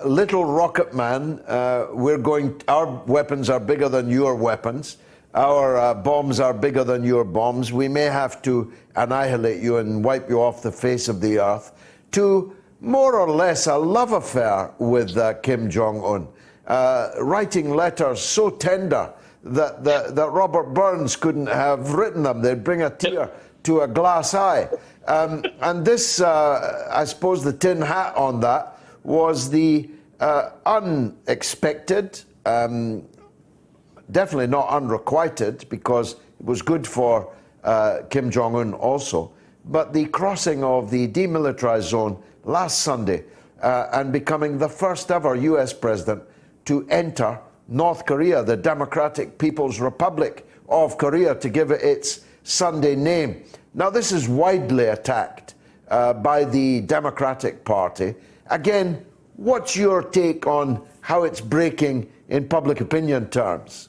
little rocket man, our weapons are bigger than your weapons, our bombs are bigger than your bombs, we may have to annihilate you and wipe you off the face of the earth, to more or less a love affair with Kim Jong-un. Writing letters so tender that Robert Burns couldn't have written them. They'd bring a tear to a glass eye. And this, I suppose the tin hat on that was the unexpected, definitely not unrequited, because it was good for Kim Jong-un also, but the crossing of the demilitarized zone last Sunday and becoming the first ever US president to enter North Korea, the Democratic People's Republic of Korea, to give it its Sunday name. Now, this is widely attacked by the Democratic Party. Again, what's your take on how it's breaking in public opinion terms?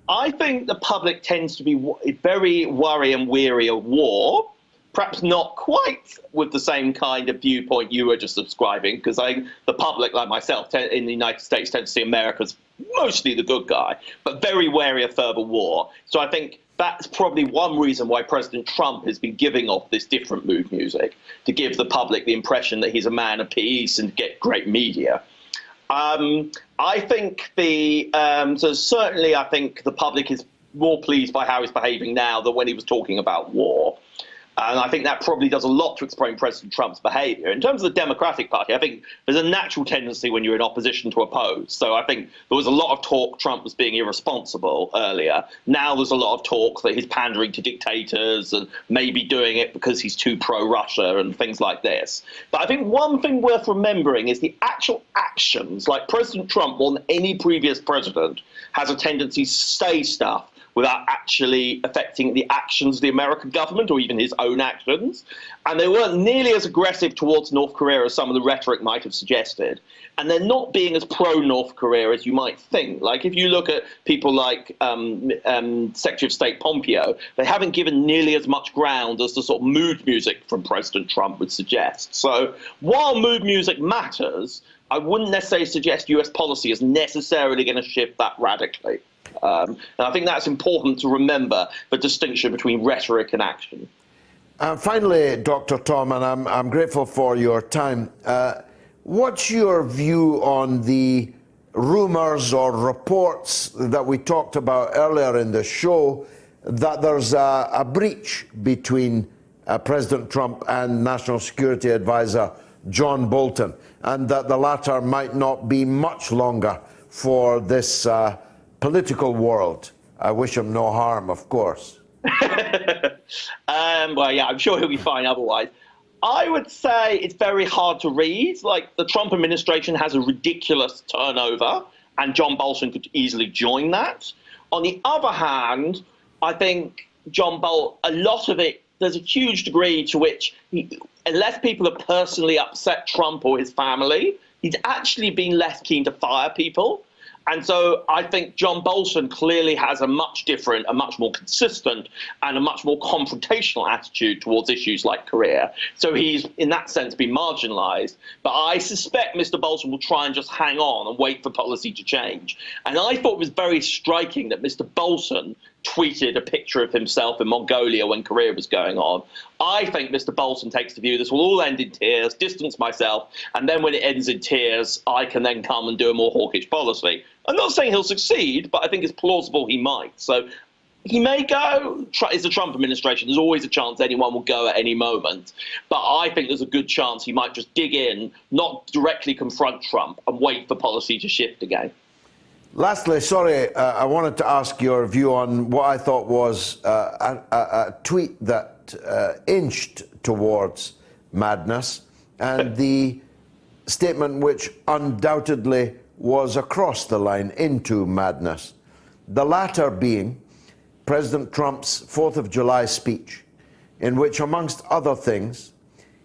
I think the public tends to be very worried and weary of war. Perhaps not quite with the same kind of viewpoint you were just describing, because the public, like myself, in the United States, tend to see America as mostly the good guy, but very wary of further war. So I think that's probably one reason why President Trump has been giving off this different mood music, to give the public the impression that he's a man of peace and get great media. I think so certainly I think the public is more pleased by how he's behaving now than when he was talking about war. And I think that probably does a lot to explain President Trump's behavior. In terms of the Democratic Party, I think there's a natural tendency when you're in opposition to oppose. So I think there was a lot of talk Trump was being irresponsible earlier. Now there's a lot of talk that he's pandering to dictators and maybe doing it because he's too pro-Russia and things like this. But I think one thing worth remembering is the actual actions, like President Trump more than any previous president, has a tendency to say stuff without actually affecting the actions of the American government or even his own actions. And they weren't nearly as aggressive towards North Korea as some of the rhetoric might have suggested. And they're not being as pro-North Korea as you might think. Like, if you look at people like Secretary of State Pompeo, they haven't given nearly as much ground as the sort of mood music from President Trump would suggest. So while mood music matters, I wouldn't necessarily suggest US policy is necessarily going to shift that radically. And I think that's important to remember, the distinction between rhetoric and action. Finally, Dr. Tom, and I'm grateful for your time. What's your view on the rumors or reports that we talked about earlier in the show that there's a breach between President Trump and National Security Advisor John Bolton, and that the latter might not be much longer for this political world? I wish him no harm, of course. Well, yeah, I'm sure he'll be fine otherwise. I would say it's very hard to read. Like, the Trump administration has a ridiculous turnover, and John Bolton could easily join that. On the other hand, I think John Bolton, a lot of it, there's a huge degree to which, unless people are personally upset Trump or his family, he's actually been less keen to fire people. And so I think John Bolton clearly has a much different, a much more consistent and a much more confrontational attitude towards issues like Korea. So he's, in that sense, been marginalized. But I suspect Mr. Bolton will try and just hang on and wait for policy to change. And I thought it was very striking that Mr. Bolton tweeted a picture of himself in Mongolia when Korea was going on. I think Mr. Bolton takes the view this will all end in tears, distance myself, and then when it ends in tears, I can then come and do a more hawkish policy. I'm not saying he'll succeed, but I think it's plausible he might. So he may go. It's the Trump administration. There's always a chance anyone will go at any moment. But I think there's a good chance he might just dig in, not directly confront Trump, and wait for policy to shift again. Lastly, sorry, I wanted to ask your view on what I thought was a tweet that inched towards madness, and the statement which undoubtedly was across the line into madness. The latter being President Trump's 4th of July speech, in which, amongst other things,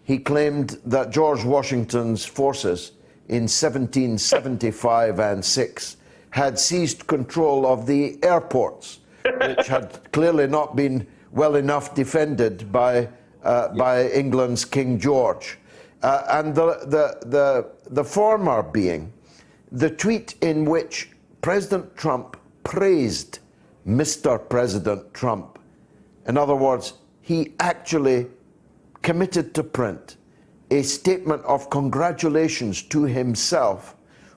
he claimed that George Washington's forces in 1775 and 6 had seized control of the airports, which had clearly not been well enough defended by England's King George. And the former being the tweet in which President Trump praised Mr. President Trump. In other words, he actually committed to print a statement of congratulations to himself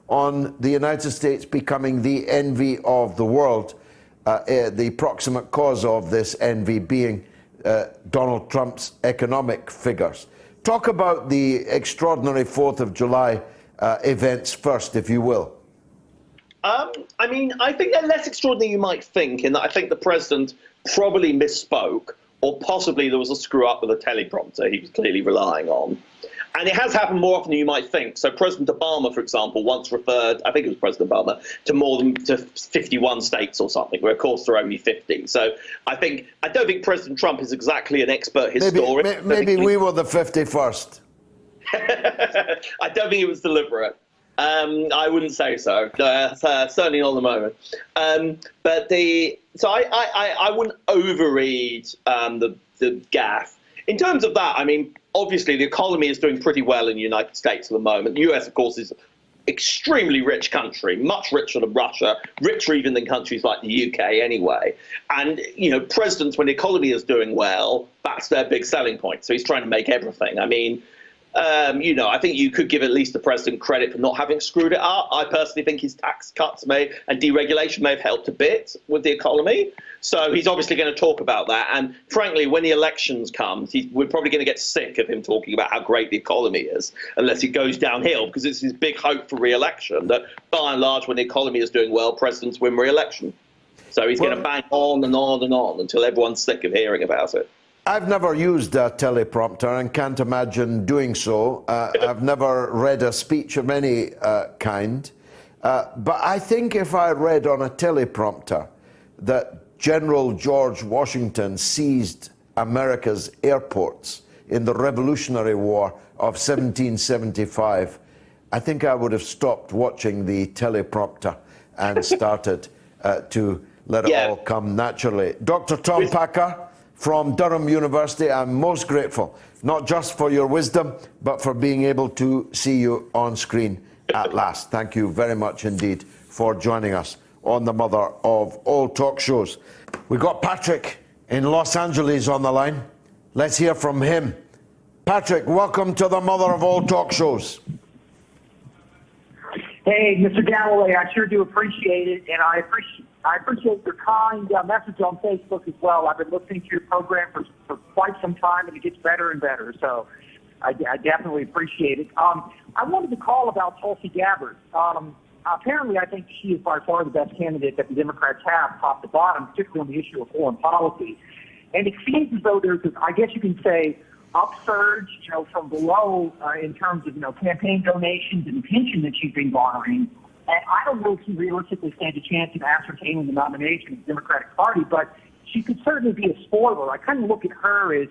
on the United States becoming the envy of the world, the proximate cause of this envy being Donald Trump's economic figures. Talk about the extraordinary 4th of July events first, if you will. I mean, I think they're less extraordinary than you might think, in that I think the president probably misspoke, or possibly there was a screw up with a teleprompter he was clearly relying on. And it has happened more often than you might think. So President Obama, for example, once referred, I think it was President Obama, to more than 51 states or something, where of course there are only 50. So I don't think President Trump is exactly an expert historian. Maybe we were the 51st. I don't think it was deliberate. I wouldn't say so. Certainly not at the moment. So I wouldn't overread the gaffe. In terms of that, I mean, obviously the economy is doing pretty well in the United States at the moment. The US, of course, is an extremely rich country, much richer than Russia, richer even than countries like the UK anyway. And, you know, presidents, when the economy is doing well, that's their big selling point. So he's trying to make everything. I mean, you know, I think you could give at least the president credit for not having screwed it up. I personally think his tax cuts and deregulation may have helped a bit with the economy. So he's obviously going to talk about that. And frankly, when the elections come, we're probably going to get sick of him talking about how great the economy is, unless it goes downhill, because it's his big hope for re-election that, by and large, when the economy is doing well, presidents win re-election. So he's going to bang on and on and on until everyone's sick of hearing about it. I've never used a teleprompter and can't imagine doing so. I've never read a speech of any kind. But I think if I read on a teleprompter that General George Washington seized America's airports in the Revolutionary War of 1775, I think I would have stopped watching the teleprompter and started to let it all come naturally. Dr. Tom Packer from Durham University, I'm most grateful, not just for your wisdom, but for being able to see you on screen at last. Thank you very much indeed for joining us on the mother of all talk shows. We've got Patrick in Los Angeles on the line. Let's hear from him. Patrick, welcome to the mother of all talk shows. Hey, Mr. Galloway, I sure do appreciate it, and I appreciate your kind message on Facebook as well. I've been listening to your program for quite some time, and it gets better and better, so I definitely appreciate it. I wanted to call about Tulsi Gabbard. Apparently, I think she is by far the best candidate that the Democrats have, top to bottom, particularly on the issue of foreign policy. And it seems as though there's, I guess you can say, upsurge, from below in terms of, campaign donations and pension that she's been garnering. And I don't know if she realistically stands a chance of ascertaining the nomination of the Democratic Party, but she could certainly be a spoiler. I kind of look at her as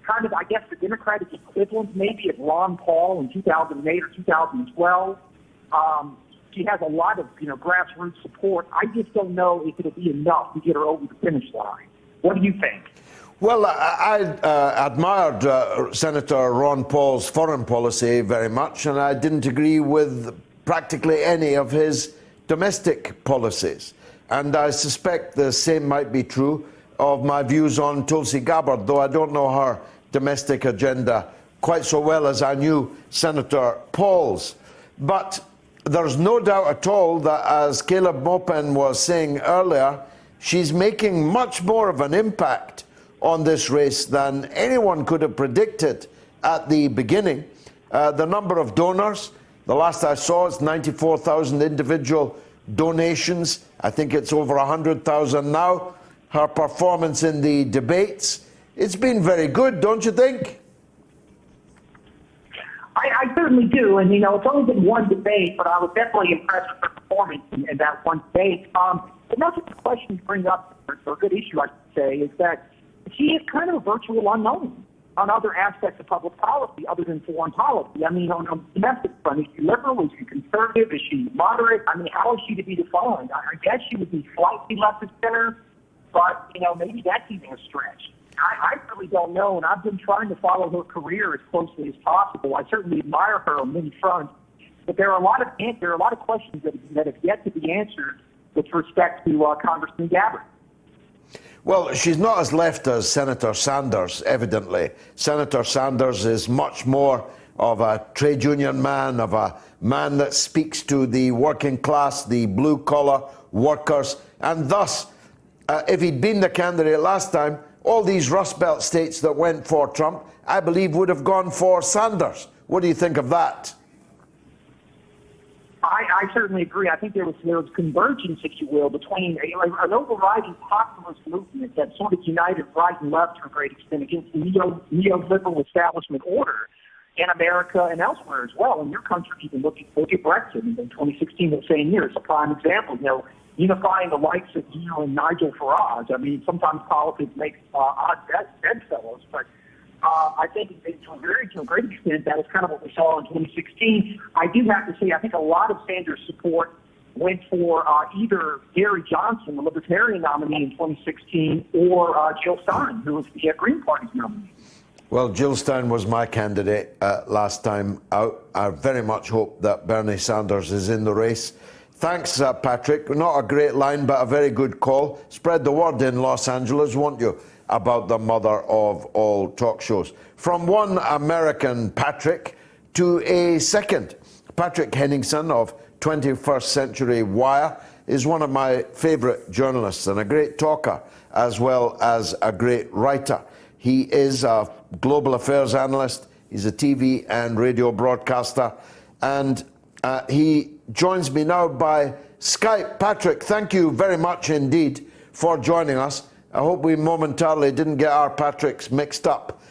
kind of, I guess, the Democratic equivalent maybe of Ron Paul in 2008 or 2012. She has a lot of, grassroots support. I just don't know if it'll be enough to get her over the finish line. What do you think? Well, I admired Senator Ron Paul's foreign policy very much, and I didn't agree with practically any of his domestic policies. And I suspect the same might be true of my views on Tulsi Gabbard, though I don't know her domestic agenda quite so well as I knew Senator Paul's. But there's no doubt at all that, as Caleb Maupin was saying earlier, she's making much more of an impact on this race than anyone could have predicted at the beginning. The number of donors, the last I saw, is 94,000 individual donations. I think it's over 100,000 now. Her performance in the debates, it's been very good, don't you think? I certainly do, and it's only been one debate, but I was definitely impressed with her performance in that one debate. But that's what the question to bring up, or a good issue I should say, is that she is kind of a virtual unknown on other aspects of public policy other than foreign policy. I mean, on the domestic front, is she liberal, is she conservative, is she moderate? I mean, how is she to be defined? I guess she would be slightly left of center, but, maybe that's even a stretch. I really don't know, and I've been trying to follow her career as closely as possible. I certainly admire her on many fronts, but there are a lot of questions that have yet to be answered with respect to Congressman Gabbard. Well, she's not as left as Senator Sanders, evidently. Senator Sanders is much more of a trade union man, of a man that speaks to the working class, the blue-collar workers, and thus, if he'd been the candidate last time, all these Rust Belt states that went for Trump, I believe, would have gone for Sanders. What do you think of that? I certainly agree. I think there was convergence, if you will, between an overriding populist movement that sort of united right and left to a great extent against the neoliberal establishment order in America and elsewhere as well. In your country, you can look at Brexit in 2016, the same year. It's a prime example. Unifying the likes of you and Nigel Farage. I mean, sometimes politics makes odd bedfellows, but I think to a great extent, that was kind of what we saw in 2016. I do have to say, I think a lot of Sanders' support went for either Gary Johnson, the Libertarian nominee in 2016, or Jill Stein, who was the Green Party's nominee. Well, Jill Stein was my candidate last time out. I very much hope that Bernie Sanders is in the race. Thanks, Patrick. Not a great line, but a very good call. Spread the word in Los Angeles, won't you, about the mother of all talk shows. From one American Patrick to a second. Patrick Henningsen of 21st Century Wire is one of my favorite journalists and a great talker as well as a great writer. He is a global affairs analyst. He's a TV and radio broadcaster, and he joins me now by Skype. Patrick, thank you very much indeed for joining us. I hope we momentarily didn't get our Patricks mixed up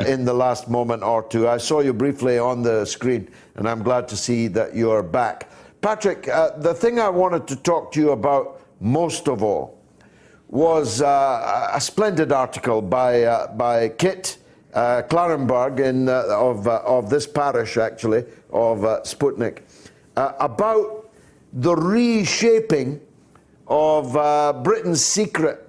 in the last moment or two. I saw you briefly on the screen, and I'm glad to see that you're back. Patrick, the thing I wanted to talk to you about most of all was a splendid article by Kit Clarenberg of this parish, actually, of Sputnik, about the reshaping of Britain's secret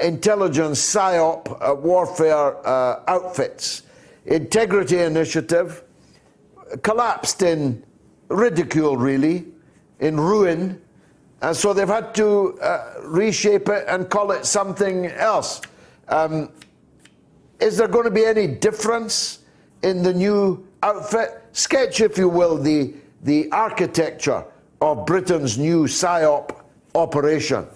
intelligence PSYOP warfare outfits. Integrity Initiative collapsed in ridicule, really, in ruin, and so they've had to reshape it and call it something else. Is there going to be any difference in the new outfit? Sketch, if you will, the architecture of Britain's new PSYOP operation.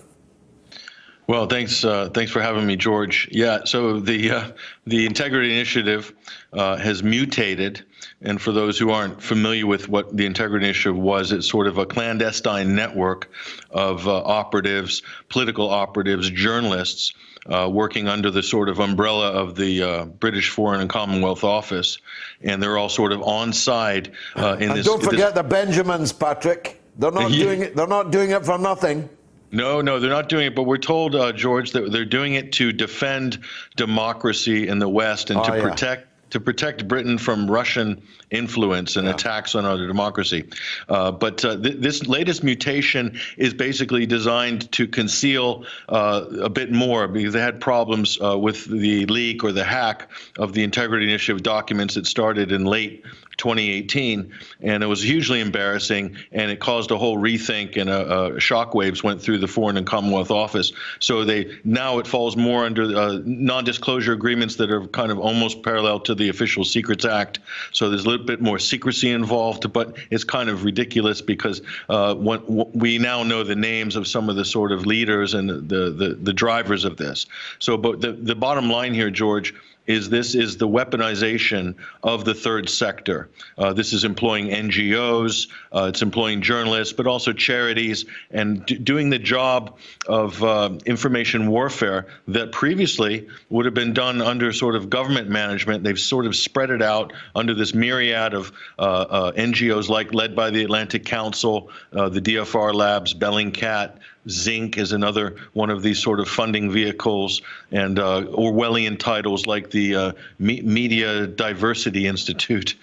Well, thanks for having me, George. Yeah, so the Integrity Initiative has mutated, and for those who aren't familiar with what the Integrity Initiative was, it's sort of a clandestine network of operatives, political operatives, journalists, working under the sort of umbrella of the British Foreign and Commonwealth Office, and they're all sort of on side in and this. Don't forget the Benjamins, Patrick. They're not doing it. They're not doing it for nothing. No, they're not doing it. But we're told, George, that they're doing it to defend democracy in the West and to protect Britain from Russian influence and attacks on our democracy. But this latest mutation is basically designed to conceal a bit more, because they had problems with the leak or the hack of the Integrity Initiative documents that started in late 2018, and it was hugely embarrassing, and it caused a whole rethink, and shockwaves went through the Foreign and Commonwealth Office. So now it falls more under non-disclosure agreements that are kind of almost parallel to the Official Secrets Act. So there's a little bit more secrecy involved, but it's kind of ridiculous because we now know the names of some of the sort of leaders and the drivers of this. So, but the bottom line here, George, is this is the weaponization of the third sector. This is employing NGOs, it's employing journalists, but also charities, and doing the job of information warfare that previously would have been done under sort of government management. They've sort of spread it out under this myriad of NGOs, like led by the Atlantic Council, the DFR Labs, Bellingcat, Zinc is another one of these sort of funding vehicles, and Orwellian titles like the Media Diversity Institute.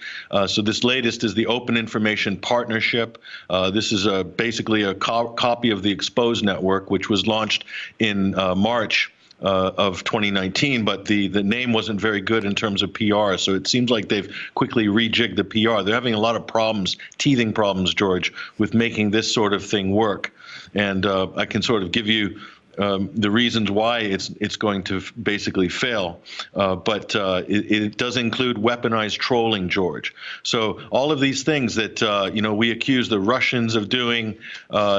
So this latest is the Open Information Partnership. This is basically a copy of the Exposed Network, which was launched in March of 2019, but the name wasn't very good in terms of PR. So it seems like they've quickly rejigged the PR. They're having a lot of problems, teething problems, George, with making this sort of thing work. And I can sort of give you the reasons why it's going to basically fail. But it does include weaponized trolling, George. So all of these things that, we accuse the Russians of doing,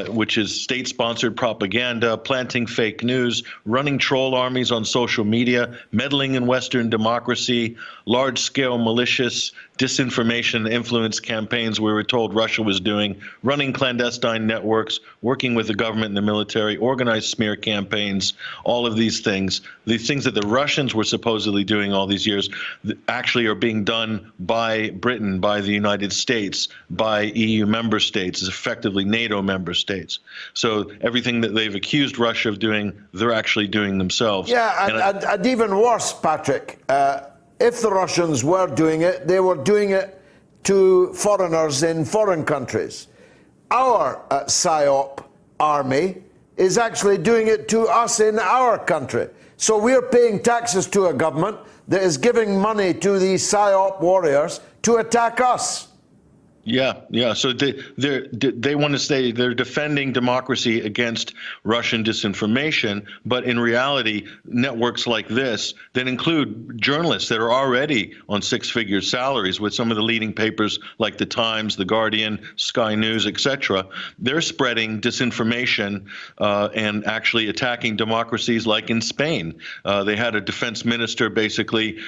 which is state-sponsored propaganda, planting fake news, running troll armies on social media, meddling in Western democracy, large-scale malicious disinformation and influence campaigns we were told Russia was doing, running clandestine networks, working with the government and the military, organized smear campaigns, all of these things that the Russians were supposedly doing all these years, actually are being done by Britain, by the United States, by EU member states, effectively NATO member states. So everything that they've accused Russia of doing, they're actually doing themselves. Yeah, and even worse, Patrick, if the Russians were doing it, they were doing it to foreigners in foreign countries. Our PSYOP army is actually doing it to us in our country. So we're paying taxes to a government that is giving money to these PSYOP warriors to attack us. Yeah. So they want to say they're defending democracy against Russian disinformation, but in reality, networks like this that include journalists that are already on six-figure salaries with some of the leading papers like The Times, The Guardian, Sky News, etc., they're spreading disinformation and actually attacking democracies like in Spain. They had a defense minister, basically,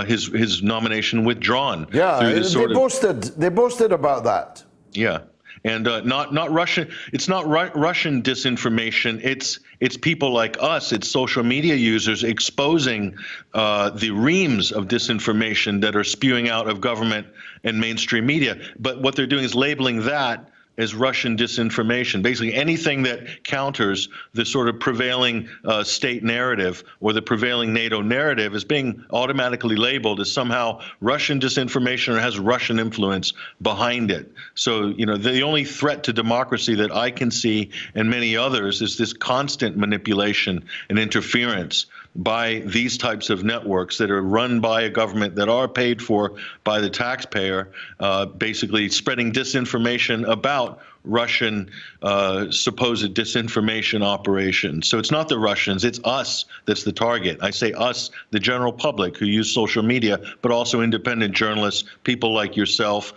his nomination withdrawn. Yeah, they boasted about that. Yeah, and not Russian. It's not Russian disinformation. It's people like us. It's social media users exposing the reams of disinformation that are spewing out of government and mainstream media. But what they're doing is labeling that as Russian disinformation. Basically, anything that counters the sort of prevailing state narrative or the prevailing NATO narrative is being automatically labeled as somehow Russian disinformation or has Russian influence behind it. So, you know, the only threat to democracy that I can see and many others is this constant manipulation and interference by these types of networks that are run by a government, that are paid for by the taxpayer, basically spreading disinformation about Russian supposed disinformation operations. So it's not the Russians, it's us that's the target. I say us, the general public who use social media, but also independent journalists, people like yourself,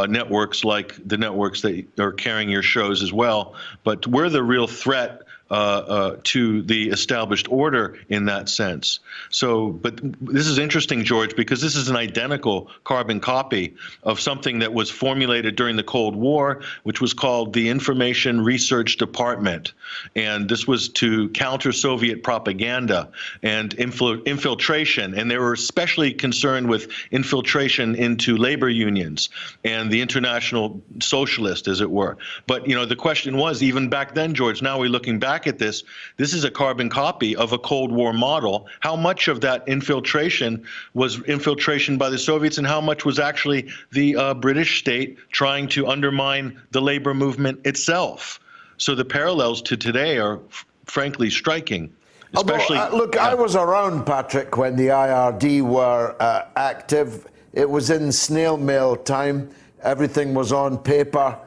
networks like the networks that are carrying your shows as well. But we're the real threat to the established order in that sense. So, but this is interesting, George, because this is an identical carbon copy of something that was formulated during the Cold War, which was called the Information Research Department. And this was to counter Soviet propaganda and infiltration. And they were especially concerned with infiltration into labor unions and the international socialist, as it were. But, you know, the question was, even back then, George, now we're looking back at this is a carbon copy of a Cold War model. How much of that infiltration was infiltration by the Soviets and how much was actually the British state trying to undermine the labor movement itself? So the parallels to today are frankly striking. Especially, look, I was around, Patrick, when the IRD were active. It was in snail mail time. Everything was on paper,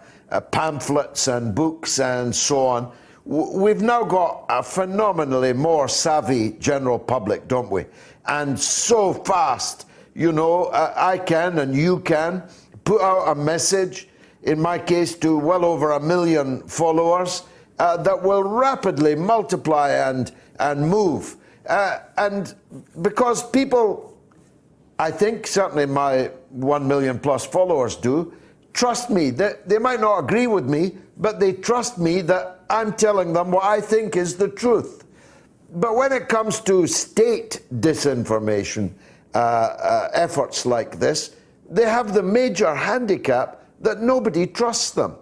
pamphlets and books and so on. We've now got a phenomenally more savvy general public, don't we? And so fast, you know, I can and you can put out a message, in my case to well over 1 million followers, that will rapidly multiply and move. And because people, I think certainly my 1 million plus followers do, trust me. They might not agree with me, but they trust me that I'm telling them what I think is the truth. But when it comes to state disinformation efforts like this, they have the major handicap that nobody trusts them.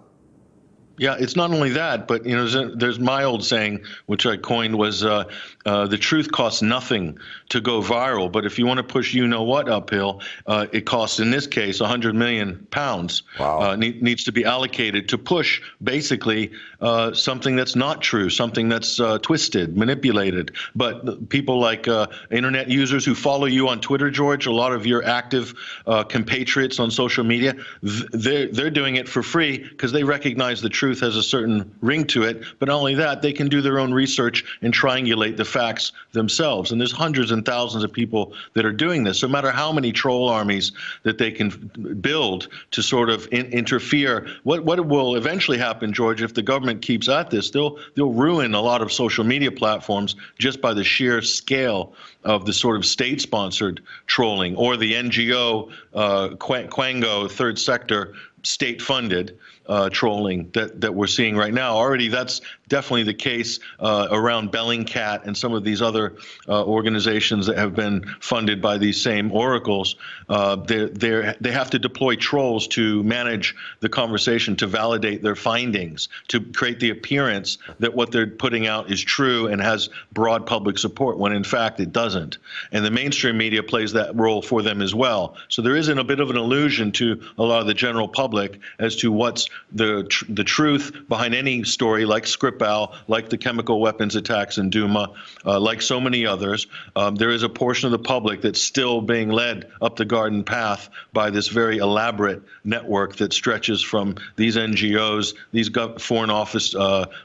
Yeah, it's not only that, but, you know, there's my old saying, which I coined, was the truth costs nothing to go viral. But if you want to push you-know-what uphill, it costs, in this case, 100 million pounds. Wow. Needs to be allocated to push, basically, something that's not true, something that's twisted, manipulated. But people like internet users who follow you on Twitter, George, a lot of your active compatriots on social media, they're doing it for free because they recognize the truth has a certain ring to it. But not only that, they can do their own research and triangulate the facts themselves. And there's hundreds and thousands of people that are doing this. So no matter how many troll armies that they can build to sort of interfere, what will eventually happen, George, if the government keeps at this, they'll ruin a lot of social media platforms just by the sheer scale of the sort of state-sponsored trolling or the NGO, Quango, third sector, state-funded trolling that we're seeing right now. Already that's definitely the case around Bellingcat and some of these other organizations that have been funded by these same oracles. They have to deploy trolls to manage the conversation, to validate their findings, to create the appearance that what they're putting out is true and has broad public support, when in fact it doesn't. And the mainstream media plays that role for them as well. So there isn't a bit of an illusion to a lot of the general public as to what's the truth behind any story, like Skripal, like the chemical weapons attacks in Duma, like so many others. There is a portion of the public that's still being led up the garden path by this very elaborate network that stretches from these NGOs, these foreign office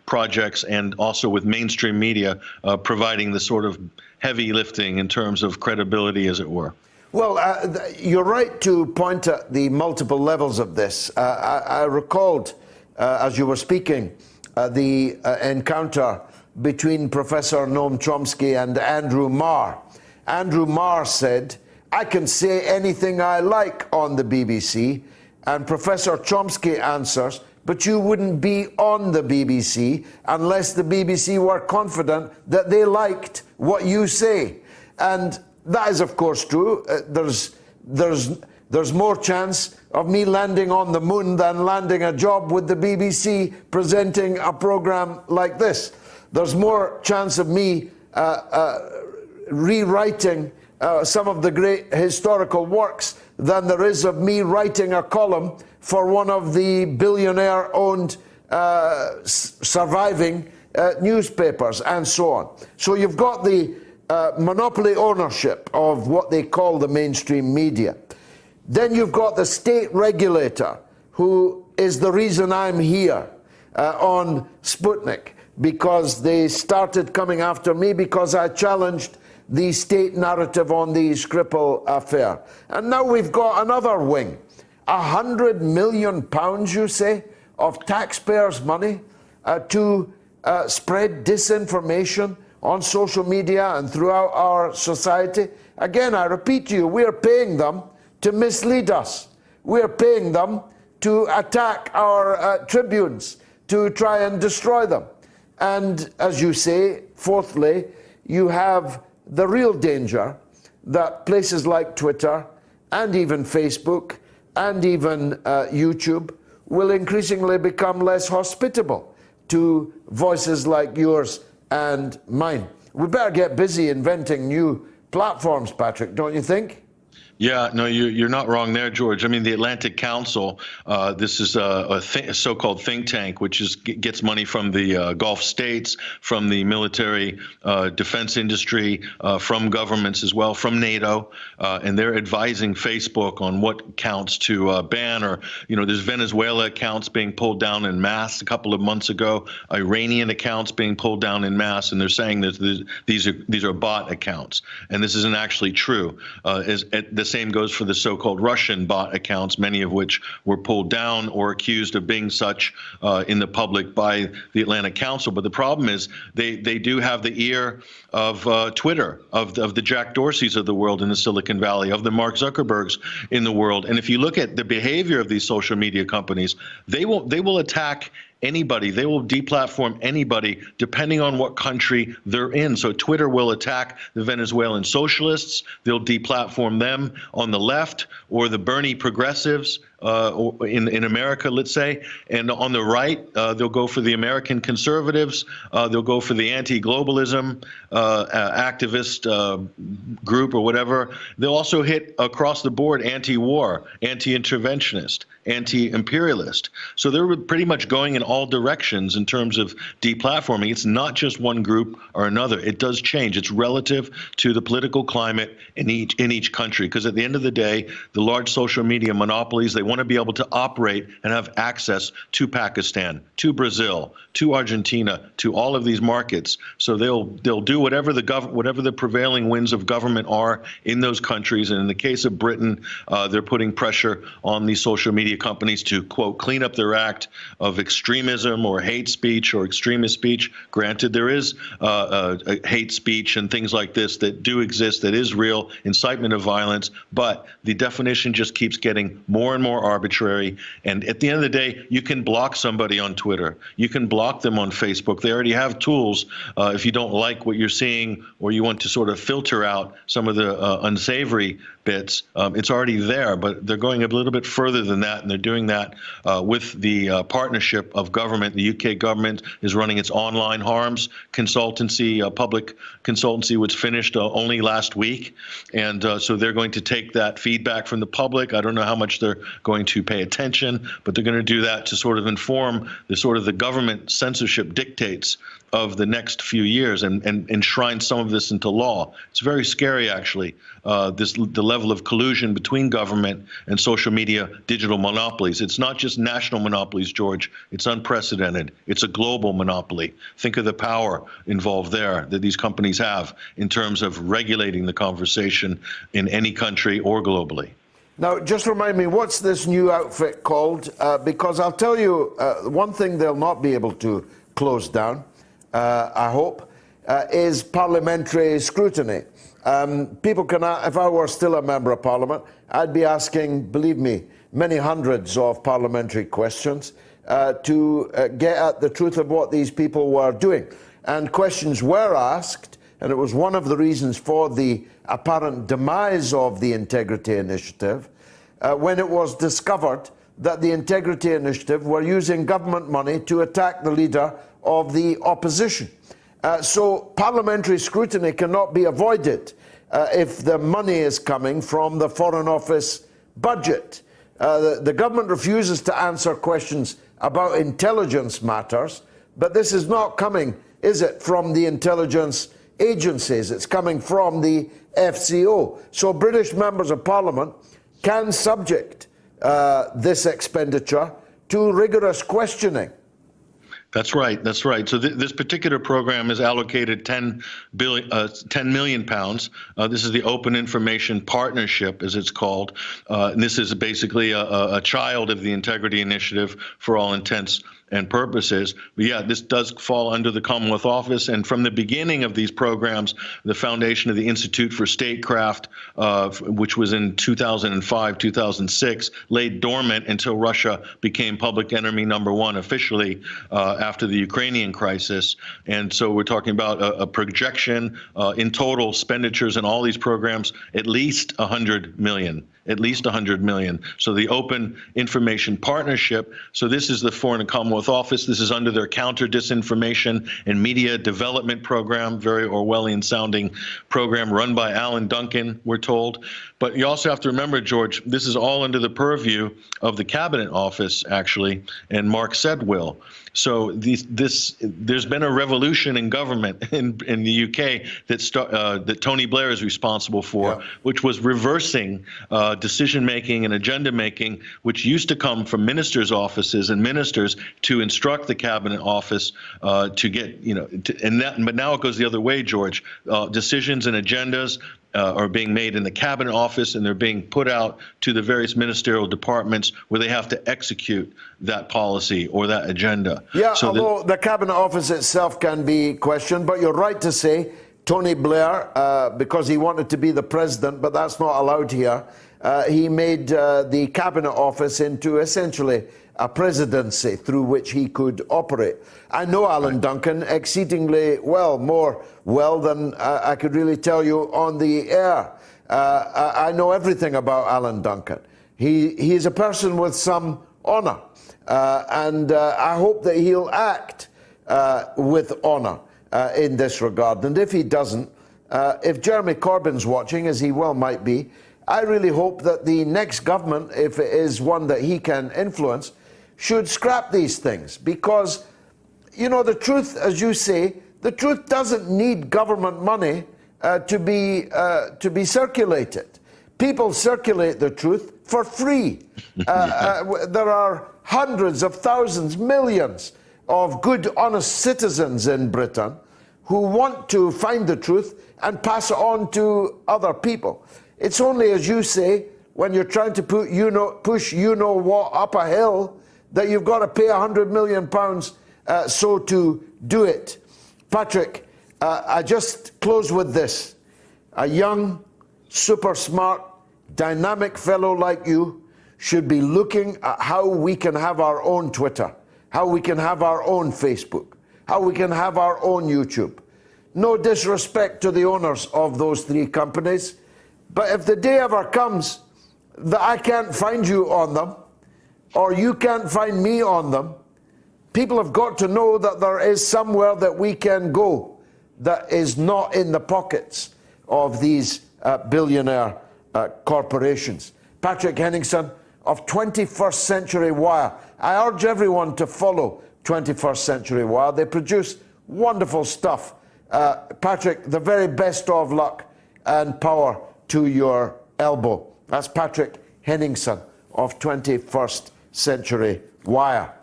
projects, and also with mainstream media providing the sort of heavy lifting in terms of credibility, as it were. Well, you're right to point at the multiple levels of this. I recalled, as you were speaking, the encounter between Professor Noam Chomsky and Andrew Marr. Andrew Marr said, "I can say anything I like on the BBC," and Professor Chomsky answers, "But you wouldn't be on the BBC unless the BBC were confident that they liked what you say." And that is, of course, true. There's There's more chance of me landing on the moon than landing a job with the BBC presenting a program like this. There's more chance of me rewriting some of the great historical works than there is of me writing a column for one of the billionaire-owned surviving newspapers, and so on. So you've got the monopoly ownership of what they call the mainstream media. Then you've got the state regulator, who is the reason I'm here on Sputnik, because they started coming after me because I challenged the state narrative on the Skripal affair. And now we've got another wing. £100 million, you say, of taxpayers' money to spread disinformation on social media and throughout our society. Again, I repeat to you, we're paying them to mislead us. We're paying them to attack our tribunes, to try and destroy them. And as you say, fourthly, you have the real danger that places like Twitter and even Facebook and even YouTube will increasingly become less hospitable to voices like yours and mine. We better get busy inventing new platforms, Patrick, don't you think? Yeah, no, you're not wrong there, George. I mean, the Atlantic Council, this is a so-called think tank, which gets money from the Gulf states, from the military defense industry, from governments as well, from NATO, and they're advising Facebook on what accounts to ban. Or, there's Venezuela accounts being pulled down en masse a couple of months ago, Iranian accounts being pulled down en masse, and they're saying that these are bot accounts, and this isn't actually true. The same goes for the so-called Russian bot accounts, many of which were pulled down or accused of being such in the public by the Atlantic Council. But the problem is they do have the ear of Twitter, of the Jack Dorseys of the world in the Silicon Valley, of the Mark Zuckerbergs in the world. And if you look at the behavior of these social media companies, they will attack anybody. They will deplatform anybody depending on what country they're in. So Twitter will attack the Venezuelan socialists. They'll deplatform them on the left, or the Bernie progressives or in America, let's say. And on the right, they'll go for the American conservatives. They'll go for the anti-globalism activist group or whatever. They'll also hit across the board anti-war, anti-interventionist, anti-imperialist. So they're pretty much going in all directions in terms of deplatforming. It's not just one group or another. It does change. It's relative to the political climate in each country. Because at the end of the day, the large social media monopolies, they want to be able to operate and have access to Pakistan, to Brazil, to Argentina, to all of these markets. So they'll do whatever the prevailing winds of government are in those countries. And in the case of Britain, they're putting pressure on these social media companies to, quote, clean up their act of extremism or hate speech or extremist speech. Granted, there is hate speech and things like this that do exist, that is real, incitement of violence, but the definition just keeps getting more and more arbitrary. And at the end of the day, you can block somebody on Twitter. You can block them on Facebook. They already have tools. If you don't like what you're seeing, or you want to sort of filter out some of the unsavory bits, it's already there. But they're going a little bit further than that, and they're doing that with the partnership of government. The UK government is running its online harms consultancy, public consultancy, which finished only last week. And so they're going to take that feedback from the public. I don't know how much they're going to pay attention, but they're going to do that to sort of inform the government censorship dictates of the next few years and enshrine some of this into law. It's very scary, actually, the level of collusion between government and social media digital monopolies. It's not just national monopolies, George. It's unprecedented. It's a global monopoly. Think of the power involved there that these companies have in terms of regulating the conversation in any country or globally. Now, just remind me, what's this new outfit called? Because I'll tell you, one thing they'll not be able to close down, I hope, is parliamentary scrutiny. People can, if I were still a member of Parliament, I'd be asking, believe me, many hundreds of parliamentary questions to get at the truth of what these people were doing. And questions were asked, and it was one of the reasons for the apparent demise of the Integrity Initiative, when it was discovered that the Integrity Initiative were using government money to attack the leader of the opposition. So parliamentary scrutiny cannot be avoided if the money is coming from the Foreign Office budget. The government refuses to answer questions about intelligence matters, but this is not coming, is it, from the intelligence agencies? It's coming from the FCO. So British members of Parliament can subject this expenditure to rigorous questioning. That's right. That's right. So this particular program is allocated 10 million pounds. This is the Open Information Partnership, as it's called. And this is basically a child of the Integrity Initiative for all intents and purposes. But yeah, this does fall under the Commonwealth Office. And from the beginning of these programs, the foundation of the Institute for Statecraft, which was in 2005, 2006, lay dormant until Russia became public enemy #1 officially after the Ukrainian crisis. And so we're talking about a projection in total expenditures in all these programs, at least 100 million. At least 100 million. So the Open Information Partnership. So this is the Foreign and Commonwealth Office. This is under their Counter Disinformation and Media Development Program, very Orwellian sounding program run by Alan Duncan, we're told. But you also have to remember, George, this is all under the purview of the Cabinet Office, actually, and Mark Sedwill. So there's been a revolution in government in the UK that Tony Blair is responsible for, which was reversing decision-making and agenda-making, which used to come from ministers' offices and ministers to instruct the Cabinet Office to get, but now it goes the other way, George. Decisions and agendas are being made in the Cabinet Office, and they're being put out to the various ministerial departments where they have to execute that policy or that agenda. Yeah, so although the Cabinet Office itself can be questioned, but you're right to say Tony Blair, because he wanted to be the president, but that's not allowed here, he made the Cabinet Office into essentially a presidency through which he could operate. I know Alan Duncan exceedingly well, more well than I could really tell you on the air. I know everything about Alan Duncan. He is a person with some honour, and I hope that he'll act with honour in this regard. And if he doesn't, if Jeremy Corbyn's watching, as he well might be, I really hope that the next government, if it is one that he can influence, should scrap these things. Because, the truth, as you say, the truth doesn't need government money to be circulated. People circulate the truth for free. There are hundreds of thousands, millions of good, honest citizens in Britain who want to find the truth and pass it on to other people. It's only, as you say, when you're trying to push what up a hill, that you've got to pay £100 million so to do it. Patrick, I just close with this. A young, super smart, dynamic fellow like you should be looking at how we can have our own Twitter, how we can have our own Facebook, how we can have our own YouTube. No disrespect to the owners of those three companies, but if the day ever comes that I can't find you on them, or you can't find me on them, people have got to know that there is somewhere that we can go that is not in the pockets of these billionaire corporations. Patrick Henningsen of 21st Century Wire. I urge everyone to follow 21st Century Wire. They produce wonderful stuff. Patrick, the very best of luck and power to your elbow. That's Patrick Henningsen of 21st Century Wire.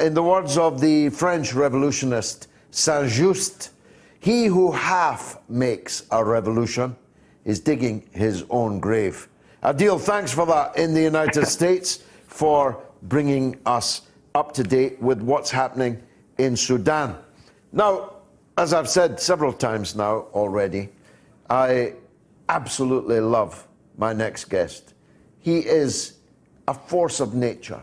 In the words of the French revolutionist Saint-Just, he who half makes a revolution is digging his own grave. Adil, thanks for that in the United States, for bringing us up to date with what's happening in Sudan. Now, as I've said several times now already, I absolutely love my next guest. He is a force of nature,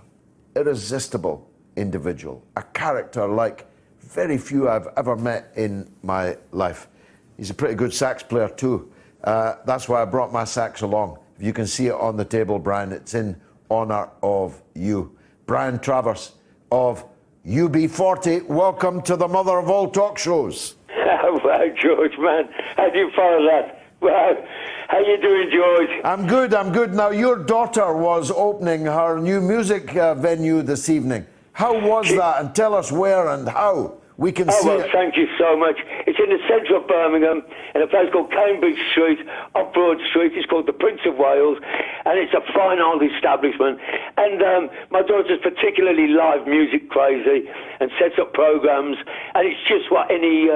irresistible individual, a character like very few I've ever met in my life. He's a pretty good sax player too. That's why I brought my sax along. If you can see it on the table, Brian, it's in honour of you. Brian Travers of UB40, welcome to the mother of all talk shows. Wow, George, man, how do you follow that? Wow, how you doing, George? I'm good. Now, your daughter was opening her new music venue this evening. How was that? And tell us where and how we can see it. Thank you so much. It's in the centre of Birmingham, in a place called Cambridge Street, off Broad Street. It's called the Prince of Wales, and it's a fine old establishment. And my daughter's particularly live music crazy and sets up programmes, and it's just what any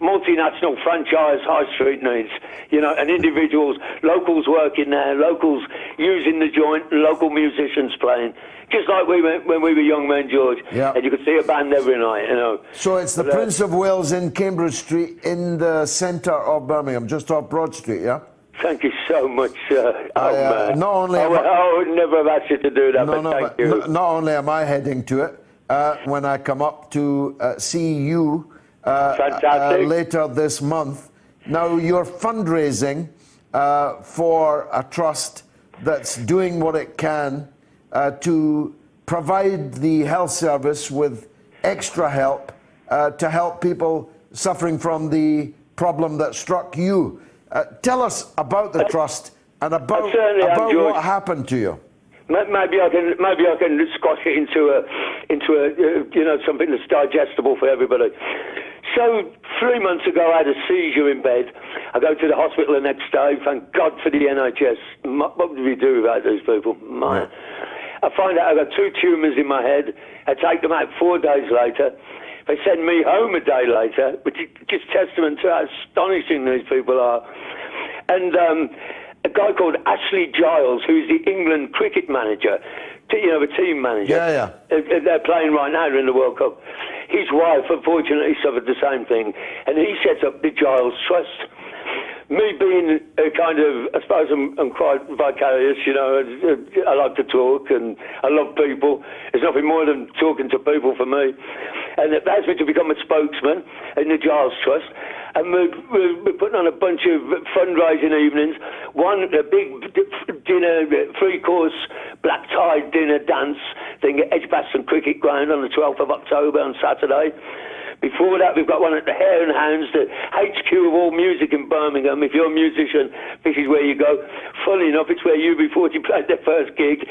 multinational franchise high street needs, you know, and individuals, locals working there, locals using the joint, local musicians playing. Just like we went when we were young men, George, and you could see a band every night, you know. So it's the Prince of Wales in Cambridge Street in the centre of Birmingham, just off Broad Street, yeah? Thank you so much, man. Not only I would never have asked you to do that, but thank you. Not only am I heading to it, when I come up to see you later this month. Now, you're fundraising for a trust that's doing what it can to provide the health service with extra help to help people suffering from the problem that struck you. Tell us about the trust and about what happened to you. Maybe I can squash it into a you know, something that's digestible for everybody. So 3 months ago, I had a seizure in bed. I go to the hospital the next day. Thank God for the NHS. What did we do about these people? Man. I find out I've got 2 tumours in my head. I take them out 4 days later. They send me home a day later, which is just testament to how astonishing these people are. And a guy called Ashley Giles, who's the England cricket manager, you know, the team manager. They're playing right now in the World Cup. His wife, unfortunately, suffered the same thing, and he set up the Giles Trust. Me being a kind of, I suppose I'm quite vicarious, you know, I like to talk and I love people. There's nothing more than talking to people for me. And it asked me to become a spokesman in the Giles Trust. And we're putting on a bunch of fundraising evenings. One, a big dinner, 3-course black tie dinner dance thing at Edgbaston Cricket Ground on the 12th of October on Saturday. Before that, we've got one at the Hare and Hounds, the HQ of all music in Birmingham. If you're a musician, this is where you go. Funny enough, it's where UB40 played their first gig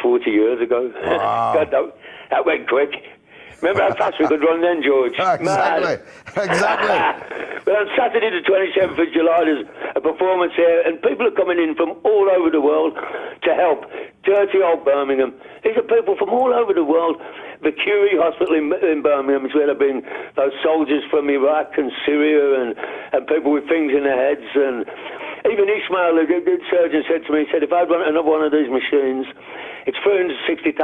40 years ago. Wow. God, that went quick. Remember how fast we could run then, George? Exactly. But on Saturday the 27th of July, there's a performance here, and people are coming in from all over the world to help dirty old Birmingham. These are people from all over the world. The Curie Hospital in Birmingham is where there have been those soldiers from Iraq and Syria and people with things in their heads. And even Ismail, the surgeon, said to me, he said, if I had another one of these machines, it's £360,000.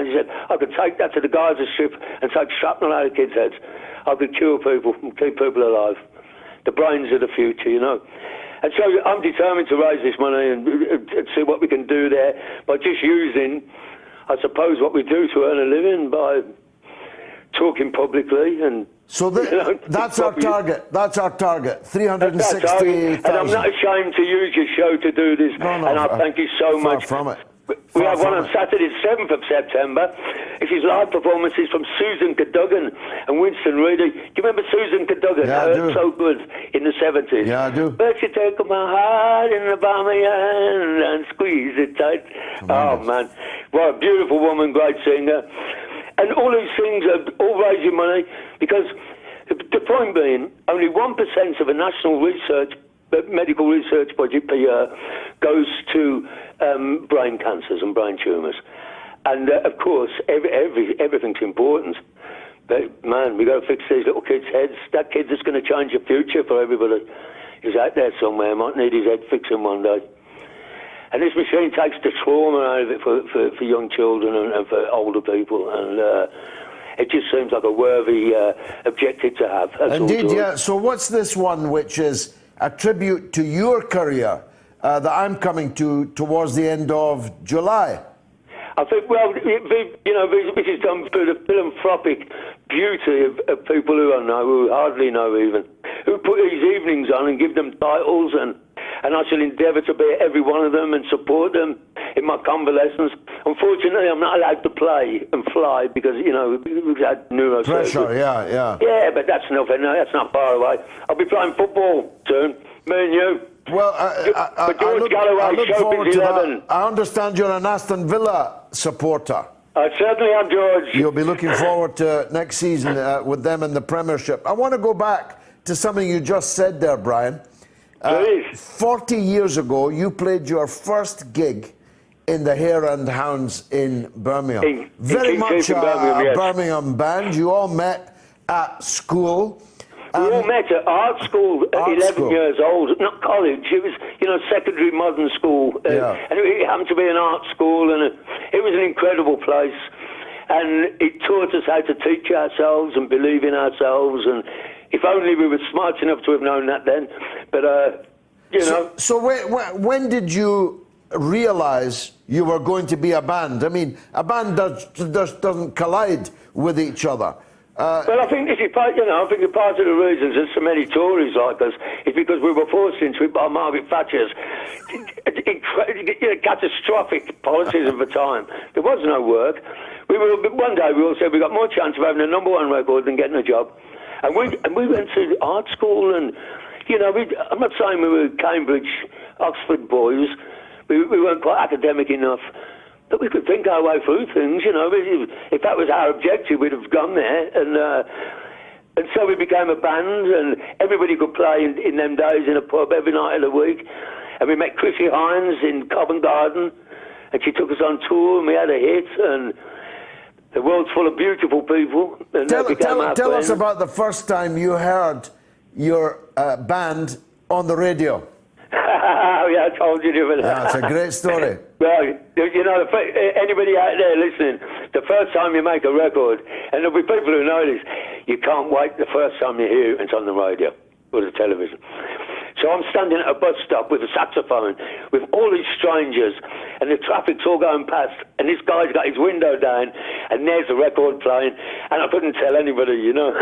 He said, I could take that to the Gaza Strip and take shrapnel out of kids' heads. I could cure people and keep people alive. The brains of the future, you know. And so I'm determined to raise this money and see what we can do there by just using, I suppose, what we do to earn a living by talking publicly. And so that's our target. That's our target. 360,000. And I'm not ashamed to use your show to do this. And I thank you so much. Far from it. We have one on Saturday, the 7th of September. It is live performances from Susan Cadogan and Winston Reedy. Do you remember Susan Cadogan? Yeah, I do. So good in the 70s. Yeah, I do. But you take my heart in the palm of your hand and squeeze it tight. Oh, man. What a beautiful woman, great singer. And all these things are all raising money because the point being, only 1% of a national medical research budget per year goes to brain cancers and brain tumours. And, of course, everything's important. But, man, we got to fix these little kids' heads. That kid that's going to change the future for everybody is out there somewhere. Might need his head fixing one day. And this machine takes the trauma out of it for young children and for older people. And it just seems like a worthy objective to have. That's indeed, yeah. So what's this one which is a tribute to your career that I'm coming to towards the end of July? I think, well, you know, this is done through the philanthropic beauty of people who I know, who hardly know even, who put these evenings on and give them titles and and I shall endeavour to be at every one of them and support them in my convalescence. Unfortunately, I'm not allowed to play and fly because, you know, we've had neurosurgery. Pressure, yeah. Yeah, but that's nothing. No, that's not far away. I'll be playing football soon, me and you. Well, I look forward to that. I understand you're an Aston Villa supporter. I certainly am, George. You'll be looking forward to next season with them in the Premiership. I want to go back to something you just said there, Brian. 40 years ago, you played your first gig in the Hare and Hounds in Birmingham. Very much a Birmingham band. You all met at school. We all met at art school at 11 years old, not college. It was, you know, secondary modern school. And it happened to be an art school, and it was an incredible place. And it taught us how to teach ourselves and believe in ourselves. And if only we were smart enough to have known that then. But, you know. So when did you realize you were going to be a band? I mean, a band doesn't collide with each other. Well, I think this is part, you know, I think part of the reasons there's so many Tories like us is because we were forced into it by Margaret Thatcher's catastrophic policies of the time. There was no work. One day we all said we got more chance of having a #1 record than getting a job, and we went to art school, and you know, I'm not saying we were Cambridge, Oxford boys. We weren't quite academic enough. But we could think our way through things, you know. If that was our objective, we'd have gone there. And so we became a band, and everybody could play in them days in a pub every night of the week. And we met Chrissy Hines in Covent Garden, and she took us on tour, and we had a hit, and the world's full of beautiful people. And tell us about the first time you heard your band on the radio. Oh, yeah, I told you the other day. Yeah, it's a great story. Well, you know, anybody out there listening, the first time you make a record, and there'll be people who know this, you can't wait the first time you hear it, it's on the radio or the television. So I'm standing at a bus stop with a saxophone with all these strangers, and the traffic's all going past, and this guy's got his window down, and there's the record playing, and I couldn't tell anybody, you know.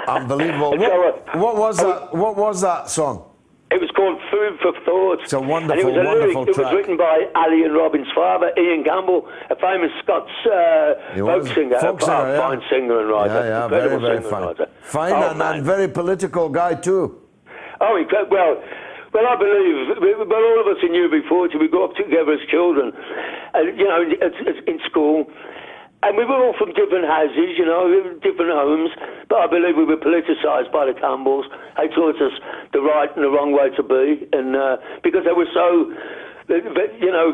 Unbelievable. What was that song? It was called Food for Thought. It's a wonderful, wonderful track. It was written by Ali and Robin's father, Ian Campbell, a famous Scots folk singer, fine singer and writer. Yeah, very, very fine. Fine and very political guy too. Oh, well, I believe, but all of us in UB40, we grew up together as children, you know, in school. And we were all from different houses, you know, different homes, but I believe we were politicised by the Campbells. They taught us the right and the wrong way to be, and because they were so, you know,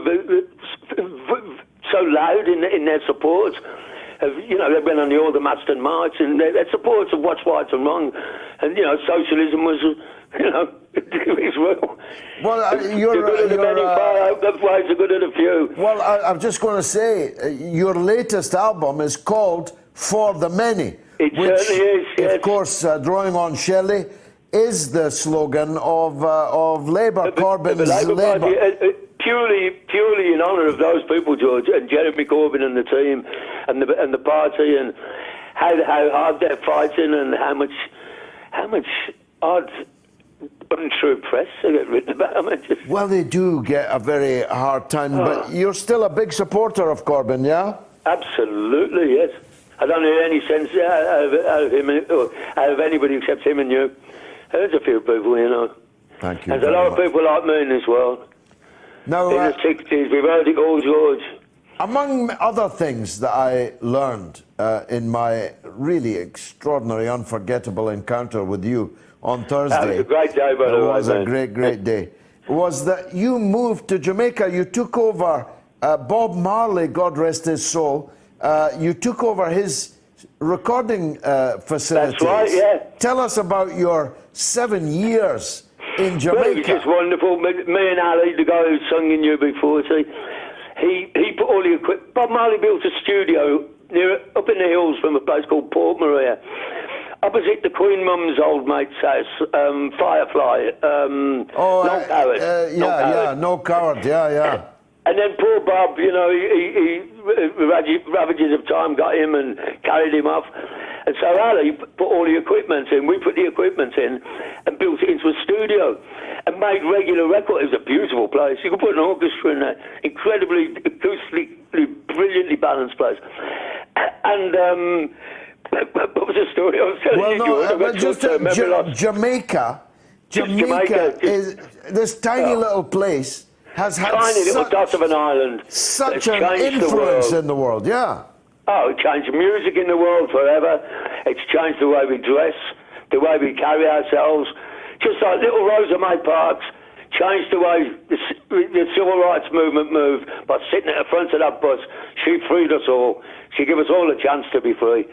so loud in their support. You know, they went on the Aldermaston March, and their support of what's right and wrong. And, you know, socialism was, you know, it's real. Well, the good of the many outweighs the good of the few. Well, I'm just going to say, your latest album is called For the Many. It certainly is, yes. Of course, drawing on Shelley, is the slogan of Labour, Corbyn's Labour. Purely in honour of those people, George, and Jeremy Corbyn and the team, and the party, and how hard they're fighting, and how much odd, untrue press they get written about them. Well, they do get a very hard time, but you're still a big supporter of Corbyn, yeah? Absolutely, yes. I don't hear any sense out of him, or out of anybody except him and you. There's a few people, you know. Thank you. There's a lot of people like me in this world. Now, in the 60s, we've heard it all, George. Among other things that I learned in my really extraordinary, unforgettable encounter with you on Thursday. That was a great day, by the way. It was a great day. Was that you moved to Jamaica, you took over Bob Marley, God rest his soul, you took over his recording facilities. That's right, yeah. Tell us about your 7 years in Jamaica. Well, it was just wonderful. Me and Ali, the guy who sung in UB40, he put all the equipment. Bob Marley built a studio up in the hills from a place called Port Maria, opposite the Queen Mum's old mate's house, Firefly. No Coward. No Coward, yeah. And then poor Bob, you know, ravages of time got him and carried him off. And so Ali put all the equipment in, we put the equipment in and built it into a studio. And made regular record. It was a beautiful place. You could put an orchestra in there. Incredibly, acoustically, brilliantly balanced place. And what was the story I was telling you, George? But just Jamaica is this tiny little place has had tiny little dot of an island. Such an influence in the world, yeah. Oh, it changed music in the world forever. It's changed the way we dress, the way we carry ourselves. Just like little Rosa May Parks changed the way the civil rights movement moved by sitting at the front of that bus. She freed us all. She gave us all a chance to be free.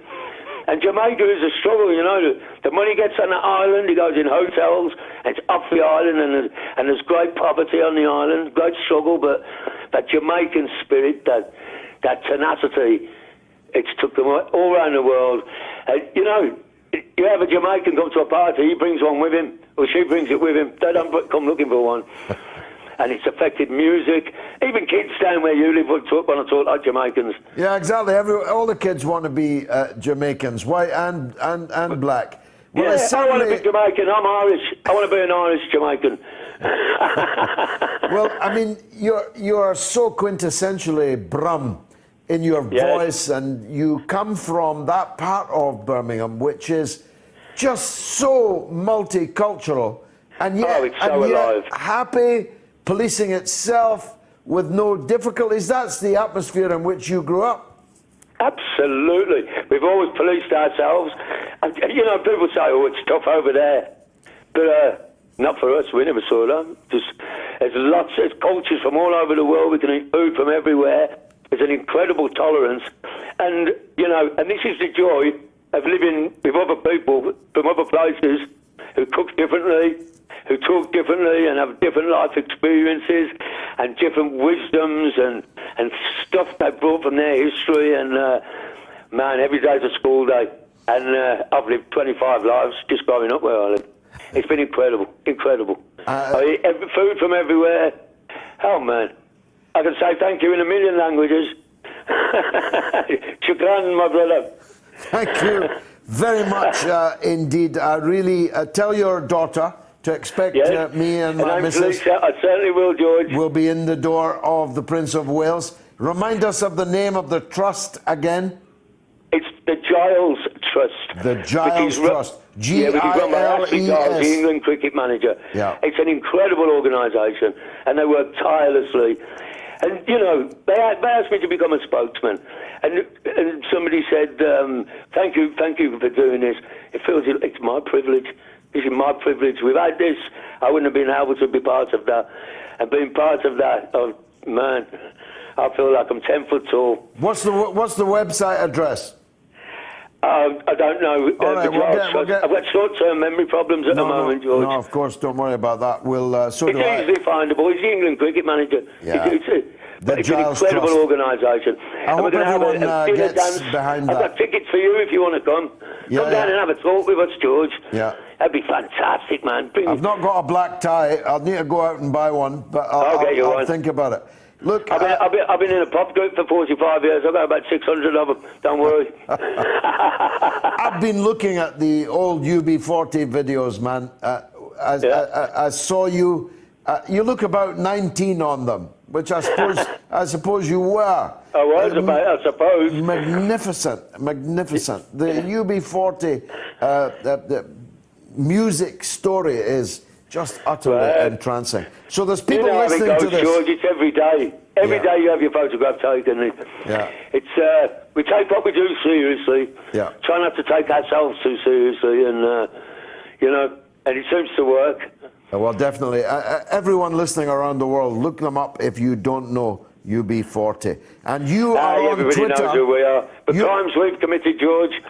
And Jamaica is a struggle, you know. The money gets on the island, it goes in hotels, and it's off the island, and there's great poverty on the island, great struggle, but that Jamaican spirit, that tenacity, it's took them all around the world. You know, you have a Jamaican come to a party, he brings one with him, or she brings it with him, they don't come looking for one. And it's affected music. Even kids down where you live want to talk like Jamaicans. Yeah, exactly. All the kids want to be Jamaicans, white and black. Well, yeah, I want to be Jamaican. I'm Irish. I want to be an Irish Jamaican. Well, I mean, you're so quintessentially Brum in your voice, and you come from that part of Birmingham, which is just so multicultural, and yet, it's so alive. Happy, policing itself with no difficulties. That's the atmosphere in which you grew up. Absolutely. We've always policed ourselves. And, you know, people say, oh, it's tough over there. But not for us. We never saw that. There's cultures from all over the world. We can eat food from everywhere. There's an incredible tolerance. And, you know, and this is the joy of living with other people from other places who cook differently, who talk differently and have different life experiences and different wisdoms and stuff they brought from their history. And, man, every day's a school day. And I've lived 25 lives just growing up where I live. It's been incredible, incredible. I eat food from everywhere. Oh, man. I can say thank you in a million languages. Shukran, my brother. Thank you very much indeed. Really tell your daughter to expect me and my missus. I certainly will, George. Will be in the door of the Prince of Wales. Remind us of the name of the trust again. It's the Giles Trust. The Giles Trust. G-I-L-E-S. Yeah, which is run by Ashley Giles, the England cricket manager. Yeah. It's an incredible organisation, and they work tirelessly. And, you know, they asked me to become a spokesman. And somebody said, thank you for doing this. It feels it's my privilege. This is my privilege. Without this, I wouldn't have been able to be part of that. And being part of that, oh, man, I feel like I'm 10 foot tall. What's the website address? I don't know. All right, I've got short-term memory problems at the moment, George. No, of course, don't worry about that. It's easily findable. He's the England cricket manager. Yeah. It's an incredible organisation. I hope everyone gets behind that. I've got tickets for you if you want to come. Come down and have a talk with us, George. Yeah. That'd be fantastic, man. I've not got a black tie. I'll need to go out and buy one, but I'll think about it. Look, I've been in a pop group for 45 years. I've got about 600 of them. Don't worry. I've been looking at the old UB40 videos, man. I saw you. You look about 19 on them, which I suppose you were. I was I suppose. Magnificent. The UB40 the music story is just utterly entrancing. So there's people listening to this. George, it's every day. Every day you have your photograph taken. It's we take what we do seriously. Yeah. Try not to take ourselves too seriously, and you know, and it seems to work. Well, definitely. Everyone listening around the world, look them up if you don't know UB40. And you are on everybody Twitter. Knows who we are. The crimes we've committed, George.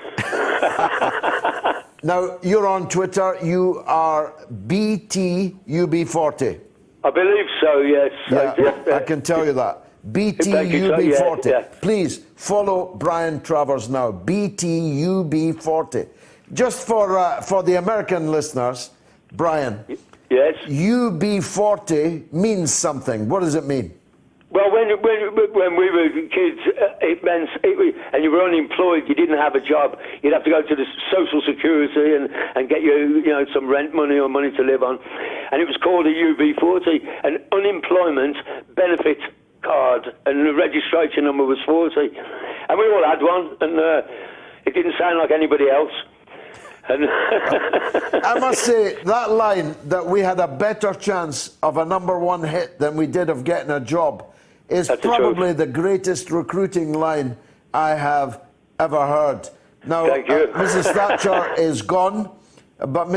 Now, you're on Twitter. You are BTUB40. I believe so, yes. Yeah, I can tell you that. BTUB40. Yeah. Please follow Brian Travers now. BTUB40. Just for the American listeners, Brian. Yes. UB40 means something. What does it mean? Well, when we were kids, it meant, and you were unemployed, you didn't have a job, you'd have to go to the Social Security and get some rent money or money to live on. And it was called a UB40, an unemployment benefit card, and the registration number was 40. And we all had one, and it didn't sound like anybody else. And I must say, that line, that we had a better chance of a #1 hit than we did of getting a job, is probably the greatest recruiting line I have ever heard. Now, Mrs. Thatcher is gone, but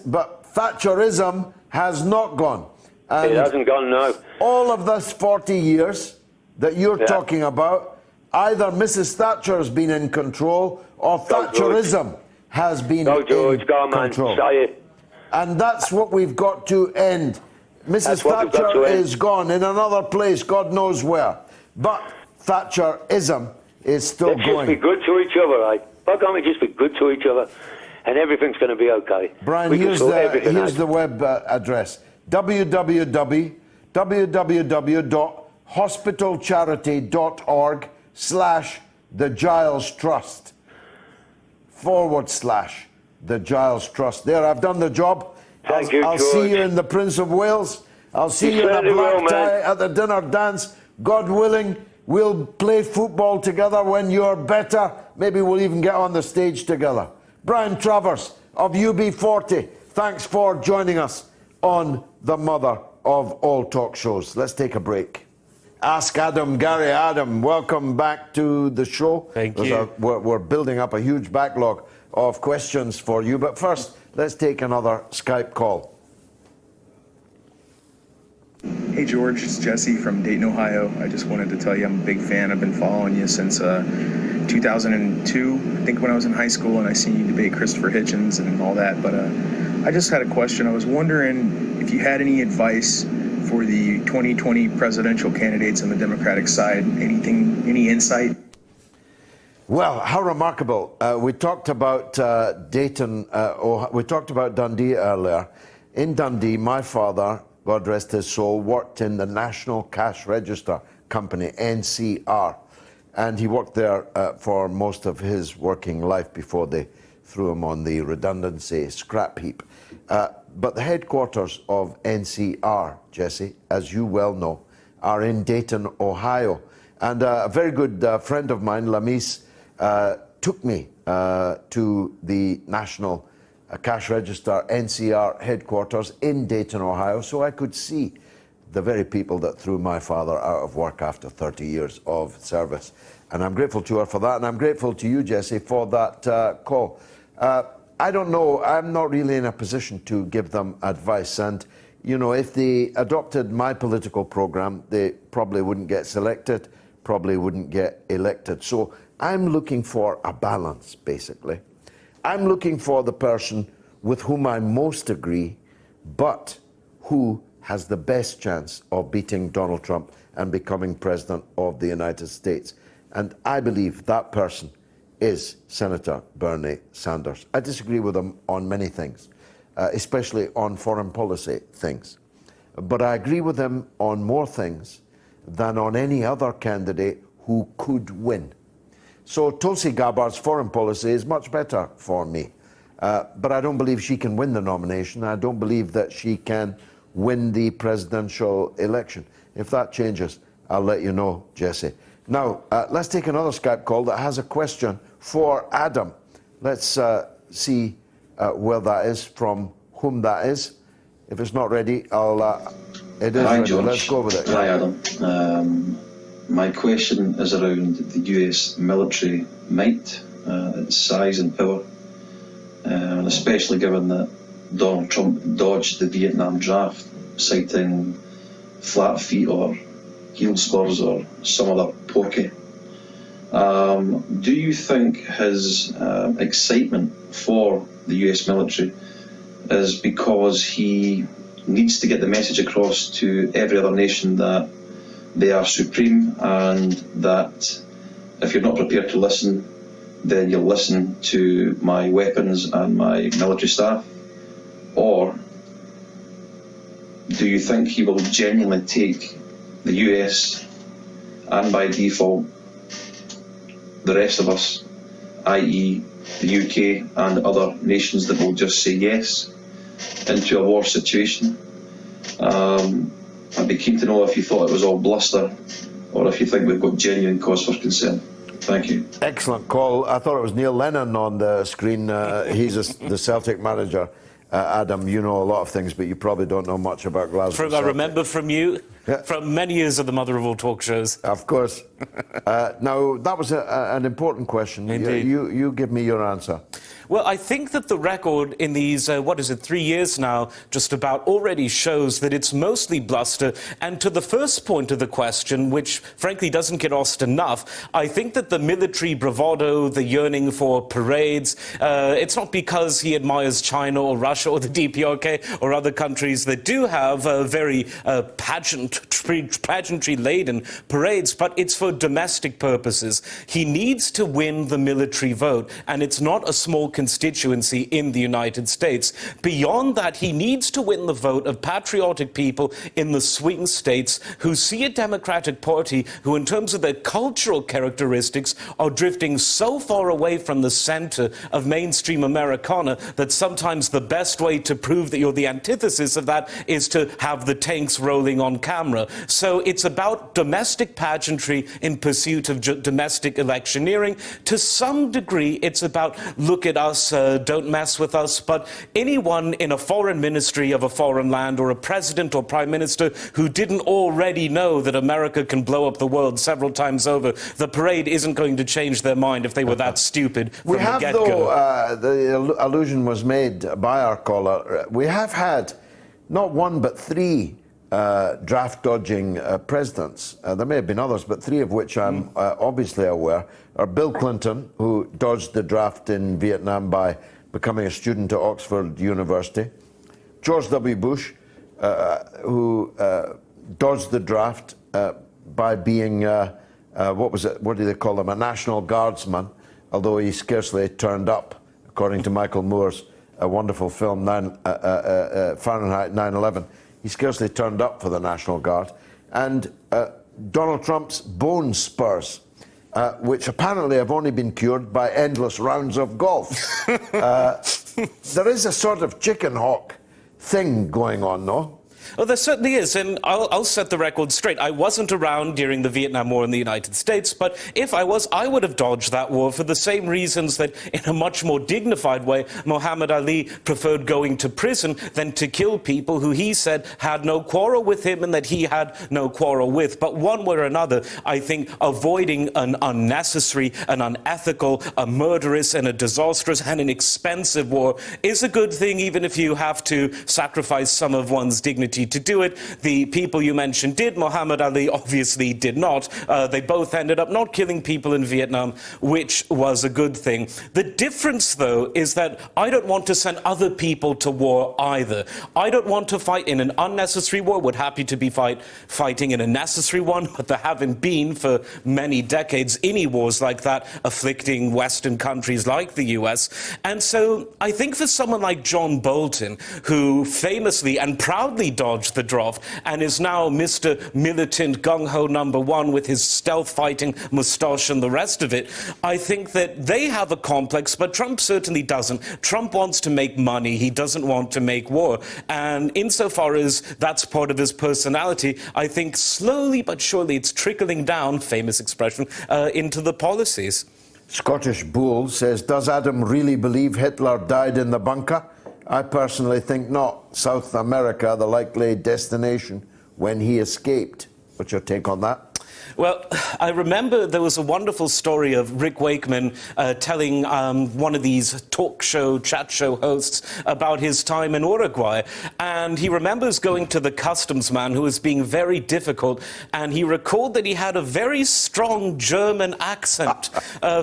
but Thatcherism has not gone. And it hasn't gone, no. All of this 40 years that you're talking about, either Mrs. Thatcher has been in control or Thatcherism has been in control. Say it. And that's what we've got to end. Mrs. Thatcher is gone in another place, God knows where. But Thatcherism is still going. Let's just be good to each other, right? Why can't we just be good to each other? And everything's going to be okay. Brian, here's the web address. www.hospitalcharity.org/The Giles Trust /The Giles Trust. There, I've done the job. I'll see you in the Prince of Wales. I'll see you in a black tie at the dinner dance. God willing, we'll play football together when you're better. Maybe we'll even get on the stage together. Brian Travers of UB40, thanks for joining us on the mother of all talk shows. Let's take a break. Ask Adam, Garrie. Adam, welcome back to the show. Thank you. We're building up a huge backlog of questions for you, but first, let's take another Skype call. Hey George, it's Jesse from Dayton, Ohio. I just wanted to tell you I'm a big fan. I've been following you since 2002, I think, when I was in high school, and I seen you debate Christopher Hitchens and all that. But I just had a question. I was wondering if you had any advice for the 2020 presidential candidates on the Democratic side. Any insight? Well, how remarkable. We talked about Dayton, we talked about Dundee earlier. In Dundee, my father, God rest his soul, worked in the National Cash Register Company, NCR. And he worked there for most of his working life before they threw him on the redundancy scrap heap. But the headquarters of NCR, Jesse, as you well know, are in Dayton, Ohio. And a very good friend of mine, Lamis, took me to the National Cash Register NCR headquarters in Dayton, Ohio, so I could see the very people that threw my father out of work after 30 years of service. And I'm grateful to her for that, and I'm grateful to you, Jesse, for that call. I don't know, I'm not really in a position to give them advice, and you know, if they adopted my political program, they probably wouldn't get selected, probably wouldn't get elected. So I'm looking for a balance, basically. I'm looking for the person with whom I most agree, but who has the best chance of beating Donald Trump and becoming president of the United States. And I believe that person is Senator Bernie Sanders. I disagree with him on many things, especially on foreign policy things. But I agree with him on more things than on any other candidate who could win. So Tulsi Gabbard's foreign policy is much better for me. But I don't believe she can win the nomination. I don't believe that she can win the presidential election. If that changes, I'll let you know, Jesse. Now, let's take another Skype call that has a question for Adam. Let's see where that is, from whom that is. If it's not ready, it is ready. George. Let's go with it. Hi, Adam. My question is around the US military might, its size and power, and especially given that Donald Trump dodged the Vietnam draft, citing flat feet or heel spurs or some other porky. Do you think his excitement for the US military is because he needs to get the message across to every other nation that they are supreme, and that if you're not prepared to listen, then you'll listen to my weapons and my military staff? Or do you think he will genuinely take the US and by default, the rest of us, i.e. the UK and other nations that will just say yes into a war situation. I'd be keen to know if you thought it was all bluster or if you think we've got genuine cause for concern. Thank you. Excellent call. I thought it was Neil Lennon on the screen. He's the Celtic manager. Adam, you know a lot of things, but you probably don't know much about Glasgow. I remember from you, from many years of the mother of all talk shows. Of course. Now, that was an important question. Indeed. You give me your answer. Well, I think that the record in these, 3 years now, just about already shows that it's mostly bluster. And to the first point of the question, which frankly doesn't get asked enough, I think that the military bravado, the yearning for parades, it's not because he admires China or Russia or the DPRK or other countries that do have very pageantry-laden parades, but it's for domestic purposes. He needs to win the military vote, and it's not a small constituency in the United States. Beyond that, he needs to win the vote of patriotic people in the swing states who see a Democratic Party who, in terms of their cultural characteristics, are drifting so far away from the center of mainstream Americana that sometimes the best way to prove that you're the antithesis of that is to have the tanks rolling on camera. So it's about domestic pageantry in pursuit of domestic electioneering. To some degree, it's about look at us, don't mess with us. But anyone in a foreign ministry of a foreign land or a president or prime minister who didn't already know that America can blow up the world several times over, the parade isn't going to change their mind if they were that stupid from the get-go. Though, the allusion was made by our caller, we have had not one but three draft-dodging presidents. There may have been others, but three of which I'm obviously aware are Bill Clinton, who dodged the draft in Vietnam by becoming a student at Oxford University, George W. Bush, who dodged the draft by being, what do they call him, a National Guardsman, although he scarcely turned up, according to Michael Moore's wonderful film, Fahrenheit 9/11. He scarcely turned up for the National Guard. And Donald Trump's bone spurs, which apparently have only been cured by endless rounds of golf. There is a sort of chicken hawk thing going on, no? Oh, there certainly is, and I'll set the record straight. I wasn't around during the Vietnam War in the United States, but if I was, I would have dodged that war for the same reasons that, in a much more dignified way, Muhammad Ali preferred going to prison than to kill people who he said had no quarrel with him and that he had no quarrel with. But one way or another, I think avoiding an unnecessary, an unethical, a murderous and a disastrous and an expensive war is a good thing, even if you have to sacrifice some of one's dignity to do it. The people you mentioned did. Muhammad Ali obviously did not. They both ended up not killing people in Vietnam, which was a good thing. The difference, though, is that I don't want to send other people to war either. I don't want to fight in an unnecessary war. Would happy to be fighting in a necessary one, but there haven't been for many decades any wars like that afflicting Western countries like the US. And so I think for someone like John Bolton, who famously and proudly dodged the draft and is now Mr. Militant Gung-Ho #1 with his stealth-fighting moustache and the rest of it, I think that they have a complex, but Trump certainly doesn't. Trump wants to make money. He doesn't want to make war. And insofar as that's part of his personality, I think slowly but surely it's trickling down, famous expression, into the policies. Scottish Bull says, does Adam really believe Hitler died in the bunker? I personally think not. South America, the likely destination when he escaped. What's your take on that? Well, I remember there was a wonderful story of Rick Wakeman telling one of these chat show hosts about his time in Uruguay. And he remembers going to the customs man who was being very difficult, and he recalled that he had a very strong German accent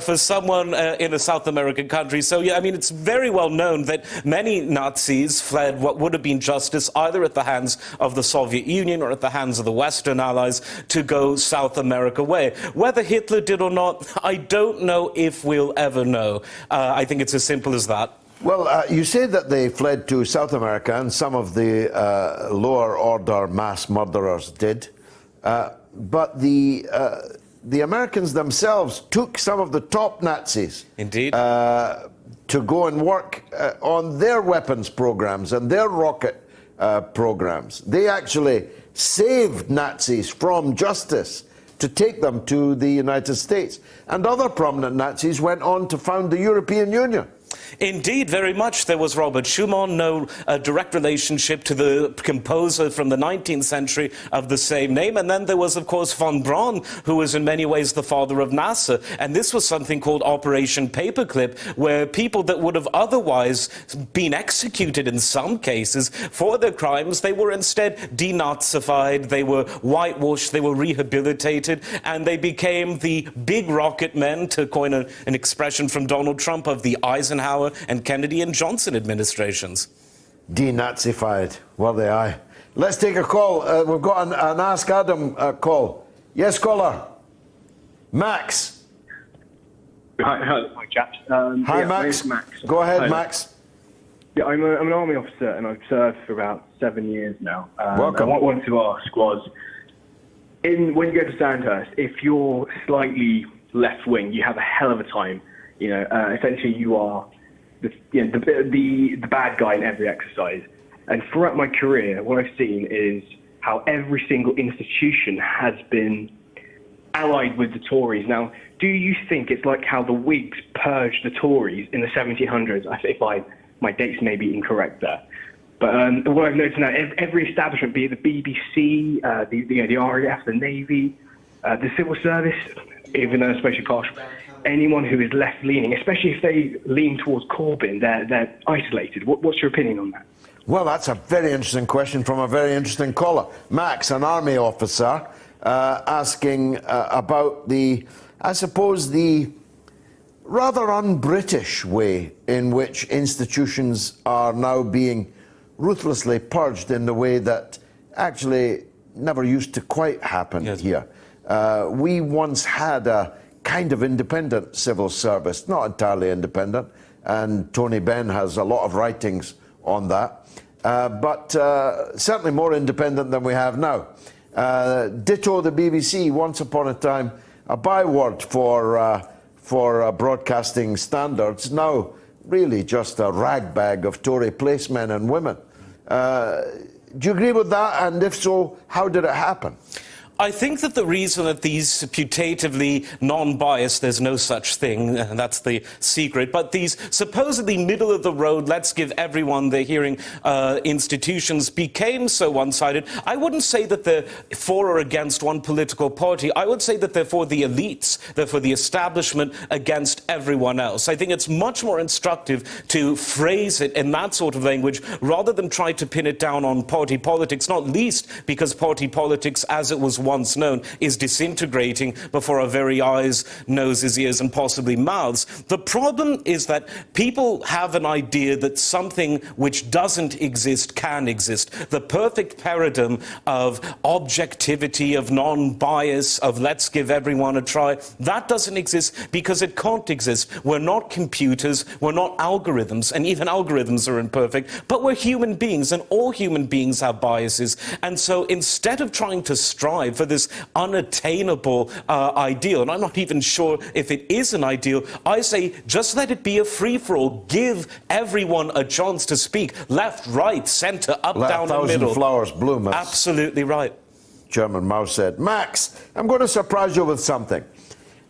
for someone in a South American country. So, yeah, I mean, it's very well known that many Nazis fled what would have been justice either at the hands of the Soviet Union or at the hands of the Western Allies to go South America way. Whether Hitler did or not, I don't know if we'll ever know. I think it's as simple as that. Well, you say that they fled to South America and some of the lower order mass murderers did. but the Americans themselves took some of the top Nazis. Indeed. To go and work on their weapons programs and their rocket programs. They actually saved Nazis from justice to take them to the United States. And other prominent Nazis went on to found the European Union. Indeed, very much. There was Robert Schumann, no direct relationship to the composer from the 19th century of the same name. And then there was, of course, von Braun, who was in many ways the father of NASA. And this was something called Operation Paperclip, where people that would have otherwise been executed in some cases for their crimes, they were instead denazified, they were whitewashed, they were rehabilitated, and they became the big rocket men, to coin an expression from Donald Trump, of the Eisenhower and Kennedy and Johnson administrations. Denazified, were they? Aye. Let's take a call. We've got an Ask Adam call. Yes, caller. Max. Hi, chaps. Hi, Max. Go ahead, Hi. Max. Yeah, I'm an army officer and I've served for about 7 years now. Welcome. And what I wanted to ask was, when you go to Sandhurst, if you're slightly left-wing, you have a hell of a time. You know, essentially you are the bad guy in every exercise. And throughout my career, what I've seen is how every single institution has been allied with the Tories. Now, do you think it's like how the Whigs purged the Tories in the 1700s? If my dates may be incorrect there. But what I've noticed now, every establishment, be it the BBC, the RAF, the Navy, the civil service, even though especially partial, anyone who is left-leaning, especially if they lean towards Corbyn, they're isolated. What's your opinion on that? Well, that's a very interesting question from a very interesting caller. Max, an army officer, asking about I suppose, the rather un-British way in which institutions are now being ruthlessly purged in the way that actually never used to quite happen here. We once had a kind of independent civil service, not entirely independent, and Tony Benn has a lot of writings on that, but certainly more independent than we have now. Ditto the BBC, once upon a time a byword for broadcasting standards, now really just a ragbag of Tory placemen and women. Do you agree with that? And if so, how did it happen? I think that the reason that these putatively non-biased, there's no such thing, and that's the secret, but these supposedly middle-of-the-road, let's give everyone the hearing institutions became so one-sided, I wouldn't say that they're for or against one political party. I would say that they're for the elites, they're for the establishment against everyone else. I think it's much more instructive to phrase it in that sort of language rather than try to pin it down on party politics, not least because party politics, as it was once known, is disintegrating before our very eyes, noses, ears, and possibly mouths. The problem is that people have an idea that something which doesn't exist can exist. The perfect paradigm of objectivity, of non-bias, of let's give everyone a try, that doesn't exist because it can't exist. We're not computers, we're not algorithms, and even algorithms are imperfect, but we're human beings, and all human beings have biases. And so instead of trying to strive for this unattainable ideal, and I'm not even sure if it is an ideal, I say just let it be a free-for-all. Give everyone a chance to speak. Left, right, centre, up, down, and middle. 1,000 flowers bloom. Absolutely right. Chairman Mao said. Max, I'm going to surprise you with something.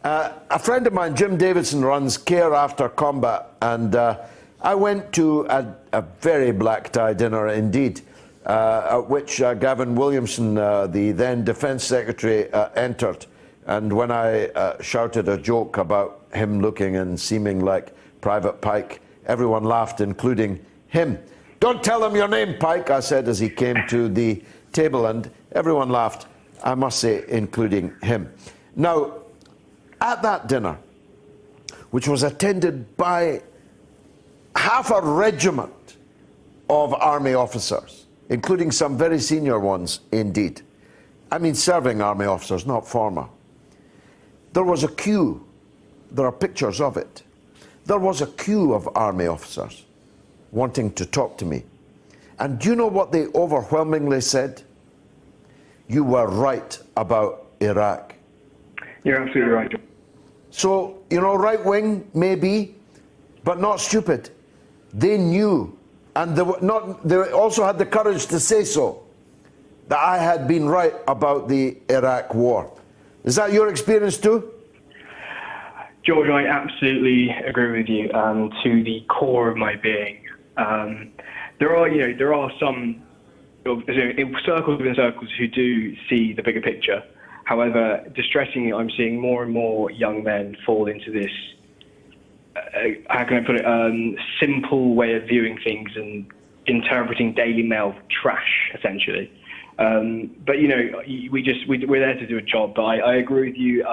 A friend of mine, Jim Davidson, runs Care After Combat, and I went to a very black-tie dinner indeed, at which Gavin Williamson, the then Defence Secretary, entered. And when I shouted a joke about him looking and seeming like Private Pike, everyone laughed, including him. "Don't tell him your name, Pike," I said as he came to the table, and everyone laughed, I must say, including him. Now, at that dinner, which was attended by half a regiment of army officers, including some very senior ones indeed. I mean serving army officers, not former. There was a queue. There are pictures of it. There was a queue of army officers wanting to talk to me. And do you know what they overwhelmingly said? You were right about Iraq. You're absolutely right. So, you know, right wing, maybe, but not stupid. They knew, and they also had the courage to say so, that I had been right about the Iraq war. Is that your experience too? George, I absolutely agree with you to the core of my being. There are some circles within circles who do see the bigger picture. However, distressingly, I'm seeing more and more young men fall into this, how can I put it, simple way of viewing things and interpreting Daily Mail trash, essentially. But, you know, we're there to do a job. But I agree with you.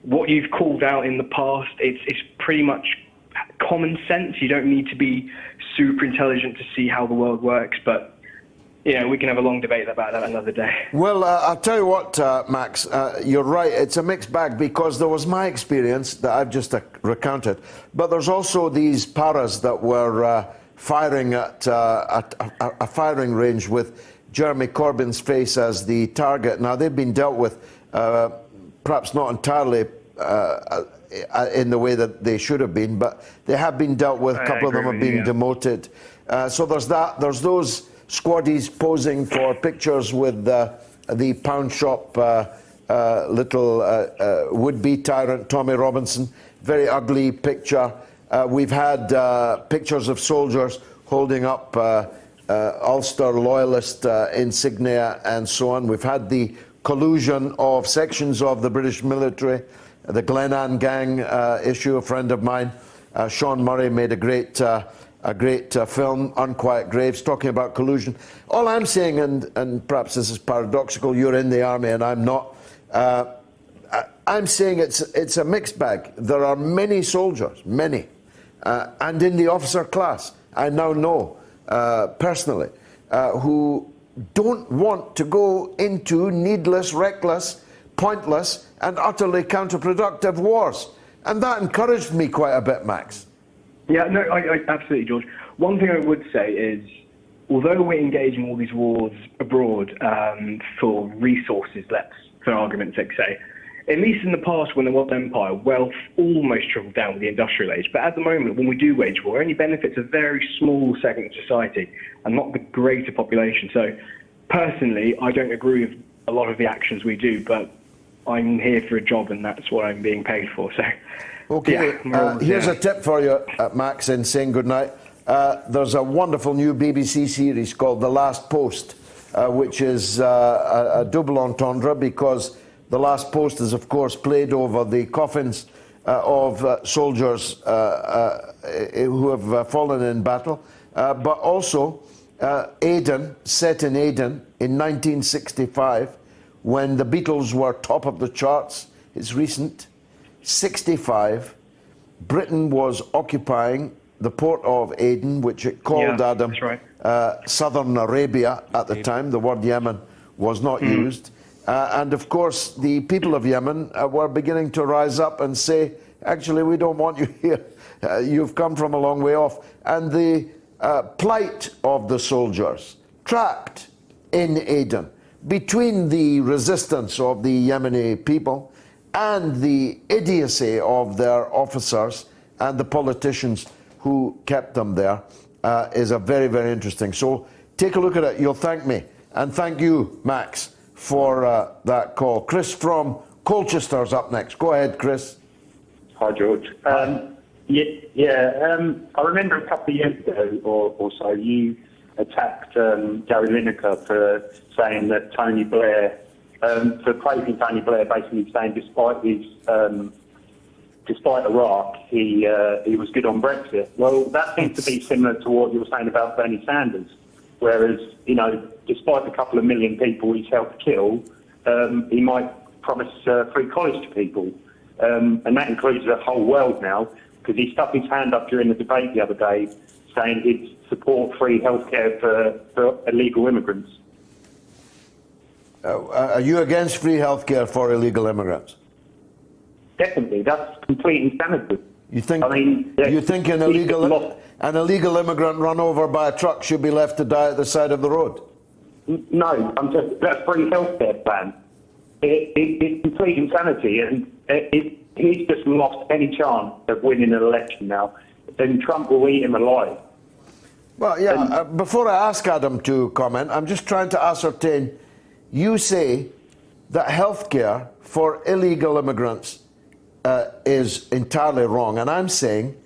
What you've called out in the past, it's pretty much common sense. You don't need to be super intelligent to see how the world works. But, you know, we can have a long debate about that another day. Well, I'll tell you what, Max, you're right. It's a mixed bag, because there was my experience that I've just recounted, but there's also these paras that were firing at a firing range with Jeremy Corbyn's face as the target. Now, they've been dealt with, perhaps not entirely in the way that they should have been, but they have been dealt with. A couple of them have been demoted. So there's that. There's those squaddies posing for pictures with the pound shop little would-be tyrant Tommy Robinson. Very ugly picture. We've had pictures of soldiers holding up Ulster loyalist insignia and so on. We've had the collusion of sections of the British military, the Glenanne gang issue. A friend of mine, Sean Murray, made a great film, Unquiet Graves, talking about collusion. All I'm saying, and perhaps this is paradoxical, you're in the army and I'm not, I'm saying it's a mixed bag. There are many soldiers, many, and in the officer class, I now know personally, who don't want to go into needless, reckless, pointless, and utterly counterproductive wars. And that encouraged me quite a bit, Max. Yeah, no, I absolutely, George. One thing I would say is, although we're engaging all these wars abroad for resources, for argument's sake say, at least in the past when there was empire, wealth almost trickled down with the industrial age. But at the moment, when we do wage war, it only benefits a very small segment of society and not the greater population. So personally, I don't agree with a lot of the actions we do, but I'm here for a job and that's what I'm being paid for. So. Okay, here's a tip for you, Max, in saying goodnight. There's a wonderful new BBC series called The Last Post, which is a double entendre, because The Last Post is, of course, played over the coffins of soldiers who have fallen in battle, but also Aden, set in Aden in 1965, when the Beatles were top of the charts. It's recent. 65, Britain was occupying the port of Aden, which it called, Adam, that's right. Southern Arabia at the time. The word Yemen was not used. And of course, the people of Yemen were beginning to rise up and say, actually, we don't want you here. You've come from a long way off. And the plight of the soldiers trapped in Aden, between the resistance of the Yemeni people and the idiocy of their officers and the politicians who kept them there, is a very, very interesting. So take a look at it. You'll thank me. And thank you, Max, for that call. Chris from Colchester's up next. Go ahead, Chris. Hi, George. I remember a couple of years ago or so, you attacked Gary Lineker for saying that Tony Blair, for praising Tony Blair, basically saying despite Iraq, he was good on Brexit. Well, that seems to be similar to what you were saying about Bernie Sanders. Whereas, you know, despite the couple of million people he's helped kill, he might promise free college to people. And that includes the whole world now, because he stuck his hand up during the debate the other day saying he'd support free healthcare for illegal immigrants. Are you against free healthcare for illegal immigrants? Definitely, that's complete insanity. You think? I mean, you think an illegal immigrant run over by a truck should be left to die at the side of the road? No, that's free healthcare plan. it's complete insanity, and he's just lost any chance of winning an election now. Then Trump will eat him alive. Well, yeah, before I ask Adam to comment, I'm just trying to ascertain, you say that healthcare for illegal immigrants is entirely wrong, and I'm saying,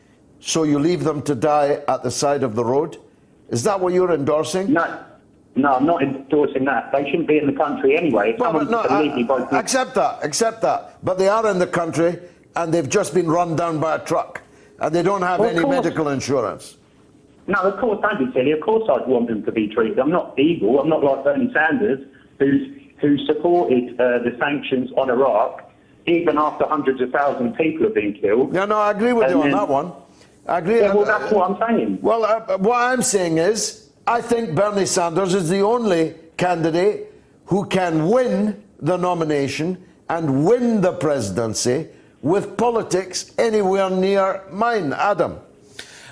so you leave them to die at the side of the road? Is that what you're endorsing? No, I'm not endorsing that. They shouldn't be in the country anyway. Accept that. But they are in the country, and they've just been run down by a truck, and they don't have any medical insurance. No, of course, don't be silly. Of course I'd want them to be treated. I'm not evil. I'm not like Bernie Sanders, who supported the sanctions on Iraq, even after hundreds of thousands of people have been killed. No, I agree with you on that one. I agree. Yeah, well, that's what I'm saying. Well, what I'm saying is, I think Bernie Sanders is the only candidate who can win the nomination and win the presidency with politics anywhere near mine. Adam?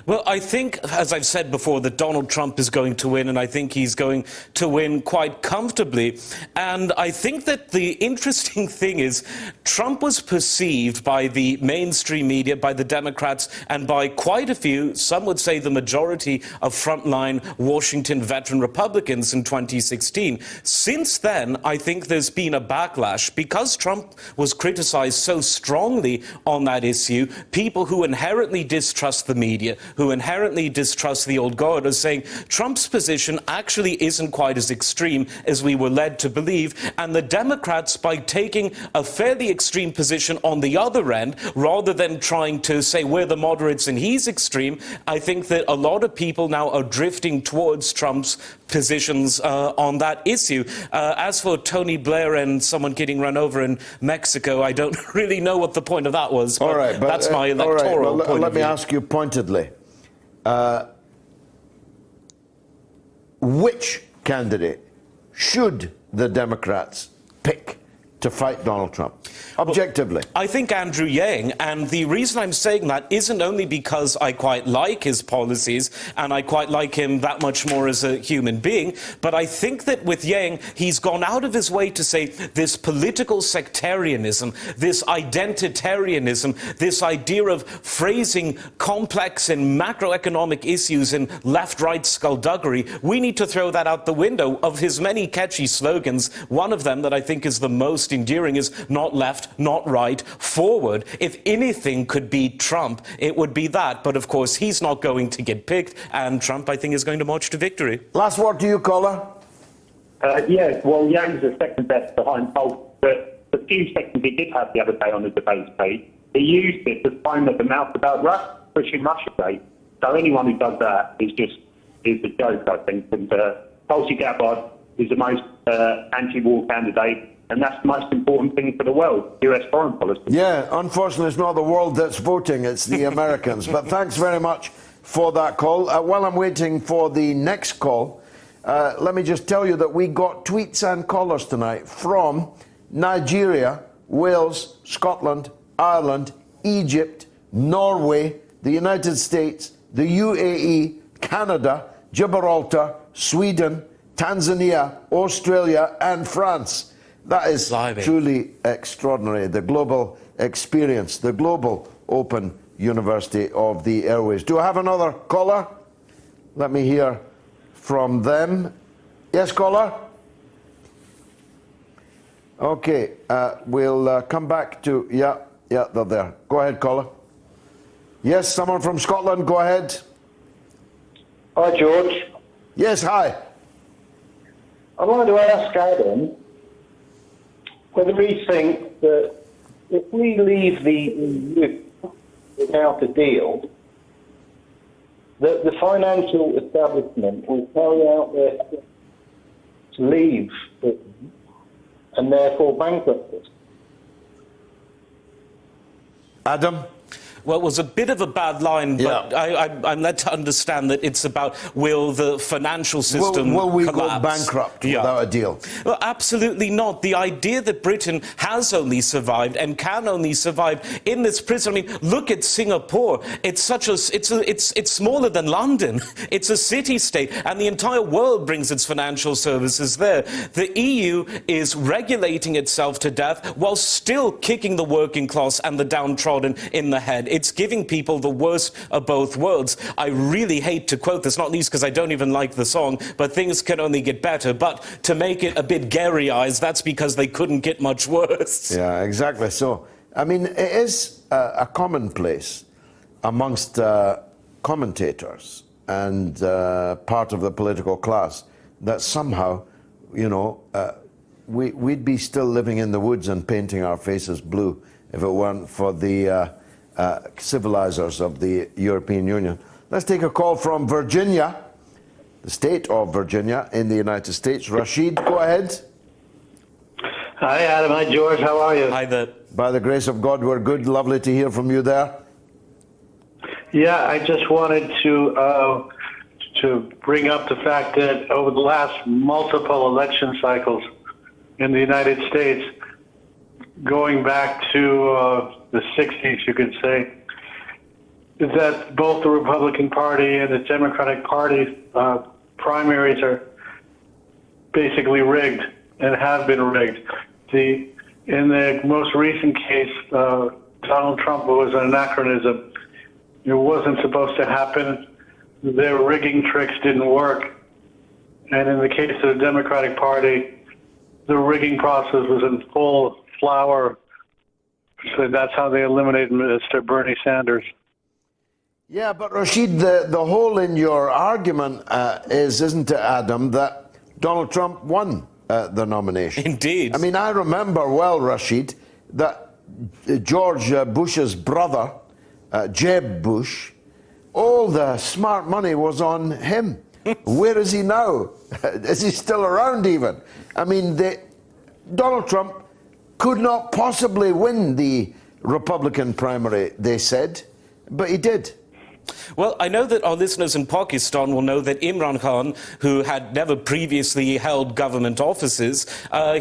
Well, I think, as I've said before, that Donald Trump is going to win, and I think he's going to win quite comfortably. And I think that the interesting thing is Trump was perceived by the mainstream media, by the Democrats, and by quite a few, some would say the majority of frontline Washington veteran Republicans in 2016. Since then, I think there's been a backlash. Because Trump was criticized so strongly on that issue, people who inherently distrust the media, who inherently distrust the old guard, are saying Trump's position actually isn't quite as extreme as we were led to believe. And the Democrats, by taking a fairly extreme position on the other end, rather than trying to say we're the moderates and he's extreme, I think that a lot of people now are drifting towards Trump's positions on that issue. As for Tony Blair and someone getting run over in Mexico, I don't really know what the point of that was. But, that's my electoral point of view. Let me ask you pointedly. Which candidate should the Democrats pick to fight Donald Trump? Objectively. Well, I think Andrew Yang, and the reason I'm saying that isn't only because I quite like his policies and I quite like him that much more as a human being, but I think that with Yang, he's gone out of his way to say this political sectarianism, this identitarianism, this idea of phrasing complex and macroeconomic issues in left-right skullduggery. We need to throw that out the window. Of his many catchy slogans, one of them that I think is the most endearing is not left, not right, forward. If anything could beat Trump, it would be that. But of course, he's not going to get picked, and Trump, I think, is going to march to victory. Last word to you, caller. Yeah, well, Yang's the second best behind Polk, but the few seconds he did have the other day on the debate stage, he used it to foam at the mouth about pushing Russiagate. So anyone who does that is a joke, I think. And Tulsi Gabbard is the most anti-war candidate. And that's the most important thing for the world, US foreign policy. Yeah, unfortunately, it's not the world that's voting, it's the Americans. But thanks very much for that call. While I'm waiting for the next call, let me just tell you that we got tweets and callers tonight from Nigeria, Wales, Scotland, Ireland, Egypt, Norway, the United States, the UAE, Canada, Gibraltar, Sweden, Tanzania, Australia, and France. That is truly extraordinary, the global experience, the global open university of the airways. Do I have another caller? Let me hear from them. Yes, caller? Okay, we'll come back to, yeah, they're there. Go ahead, caller. Yes, someone from Scotland, go ahead. Hi, George. Yes, hi. I wanted to ask Adam whether we think that if we leave the EU without a deal, that the financial establishment will carry out their steps to leave Britain and therefore bankrupt us. Adam? Well, it was a bit of a bad line, but I'm led to understand that it's about will the financial system will we collapse? go bankrupt without a deal? Well, absolutely not. The idea that Britain has only survived and can only survive in this prison. I mean, look at Singapore. It's smaller than London. It's a city-state, and the entire world brings its financial services there. The EU is regulating itself to death while still kicking the working class and the downtrodden in the head. It's giving people the worst of both worlds. I really hate to quote this, not least because I don't even like the song, but things can only get better. But to make it a bit Garrie-ized, that's because they couldn't get much worse. Yeah, exactly. So, I mean, it is a commonplace amongst commentators and part of the political class that somehow, you know, we'd be still living in the woods and painting our faces blue if it weren't for the civilizers of the European Union. Let's take a call from Virginia, the state of Virginia in the United States. Rashid, go ahead. Hi, Adam. Hi, George. How are you? Hi there. By the grace of God, we're good. Lovely to hear from you there. Yeah, I just wanted to bring up the fact that over the last multiple election cycles in the United States, going back to the 60s, you could say, is that both the Republican Party and the Democratic Party primaries are basically rigged and have been rigged. In the most recent case, Donald Trump was an anachronism. It wasn't supposed to happen. Their rigging tricks didn't work. And in the case of the Democratic Party, the rigging process was in full flower. So that's how they eliminated Mr. Bernie Sanders. Yeah, but Rashid, the hole in your argument isn't it, Adam, that Donald Trump won the nomination? Indeed. I mean, I remember well, Rashid, that George Bush's brother, Jeb Bush, all the smart money was on him. Where is he now? Is he still around even? I mean, Donald Trump could not possibly win the Republican primary, they said, but he did. Well, I know that our listeners in Pakistan will know that Imran Khan, who had never previously held government offices,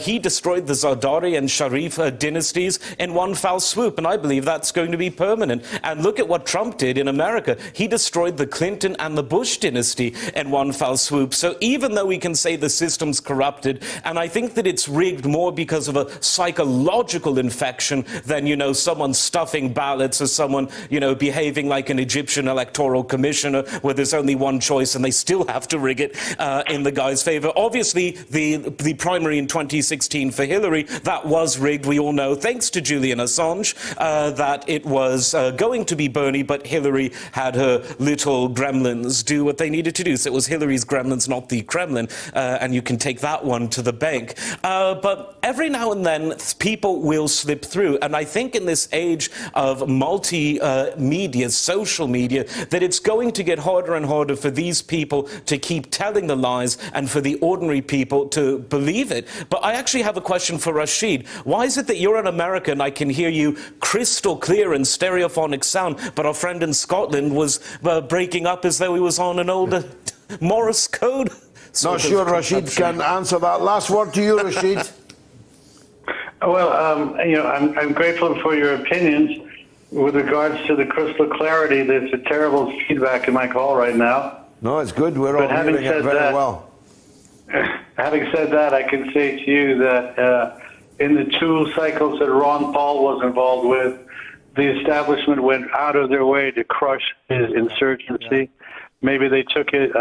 he destroyed the Zardari and Sharif dynasties in one foul swoop, and I believe that's going to be permanent. And look at what Trump did in America. He destroyed the Clinton and the Bush dynasty in one foul swoop. So even though we can say the system's corrupted, and I think that it's rigged more because of a psychological infection than, you know, someone stuffing ballots or someone, you know, behaving like an Egyptian electoral commissioner where there's only one choice and they still have to rig it in the guy's favor. Obviously, the primary in 2016 for Hillary, that was rigged, we all know, thanks to Julian Assange, that it was going to be Bernie, but Hillary had her little gremlins do what they needed to do. So it was Hillary's gremlins, not the Kremlin, and you can take that one to the bank. But every now and then, people will slip through, and I think in this age of multimedia, social media, that it's going to get harder and harder for these people to keep telling the lies and for the ordinary people to believe it. But I actually have a question for Rashid. Why is it that you're an American, I can hear you crystal clear in stereophonic sound, but our friend in Scotland was breaking up as though he was on an older Morse code? Not sure Rashid can answer that. Last word to you, Rashid. Well, you know, I'm grateful for your opinions. With regards to the crystal clarity, there's a terrible feedback in my call right now. No, it's good. We're all hearing it very well. Having said that, I can say to you that in the 2 cycles that Ron Paul was involved with, the establishment went out of their way to crush his insurgency. Yeah. Maybe they took it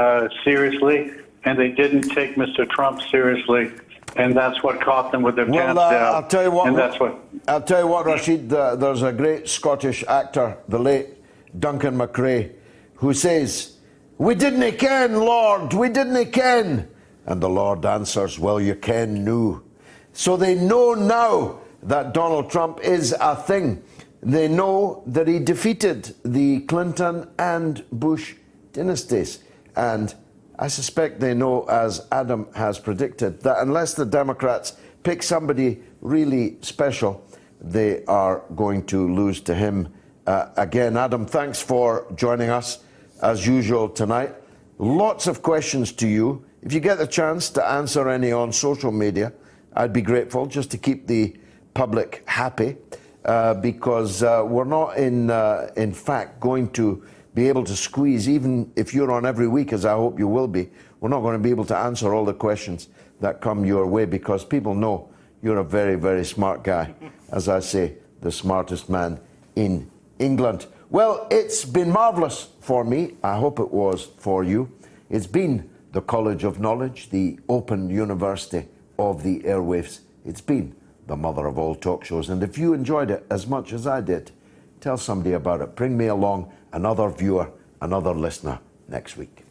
seriously, and they didn't take Mr. Trump seriously. And that's what caught them with their pants down. I'll tell you what, and that's what. I'll tell you what, Rashid, there's a great Scottish actor, the late Duncan McRae, who says, "We didn't ken, Lord, we didn't ken." And the Lord answers, "Well, you ken noo." So they know now that Donald Trump is a thing. They know that he defeated the Clinton and Bush dynasties. And I suspect they know, as Adam has predicted, that unless the Democrats pick somebody really special, they are going to lose to him Again, Adam, thanks for joining us as usual tonight. Lots of questions to you. If you get the chance to answer any on social media, I'd be grateful, just to keep the public happy, because we're not in fact going to be able to squeeze, even if you're on every week, as I hope you will be, we're not going to be able to answer all the questions that come your way, because people know you're a very, very smart guy. As I say, the smartest man in England. Well, it's been marvellous for me. I hope it was for you. It's been the College of Knowledge, the Open University of the Airwaves. It's been the mother of all talk shows. And if you enjoyed it as much as I did, tell somebody about it. Bring me along, another viewer, another listener next week.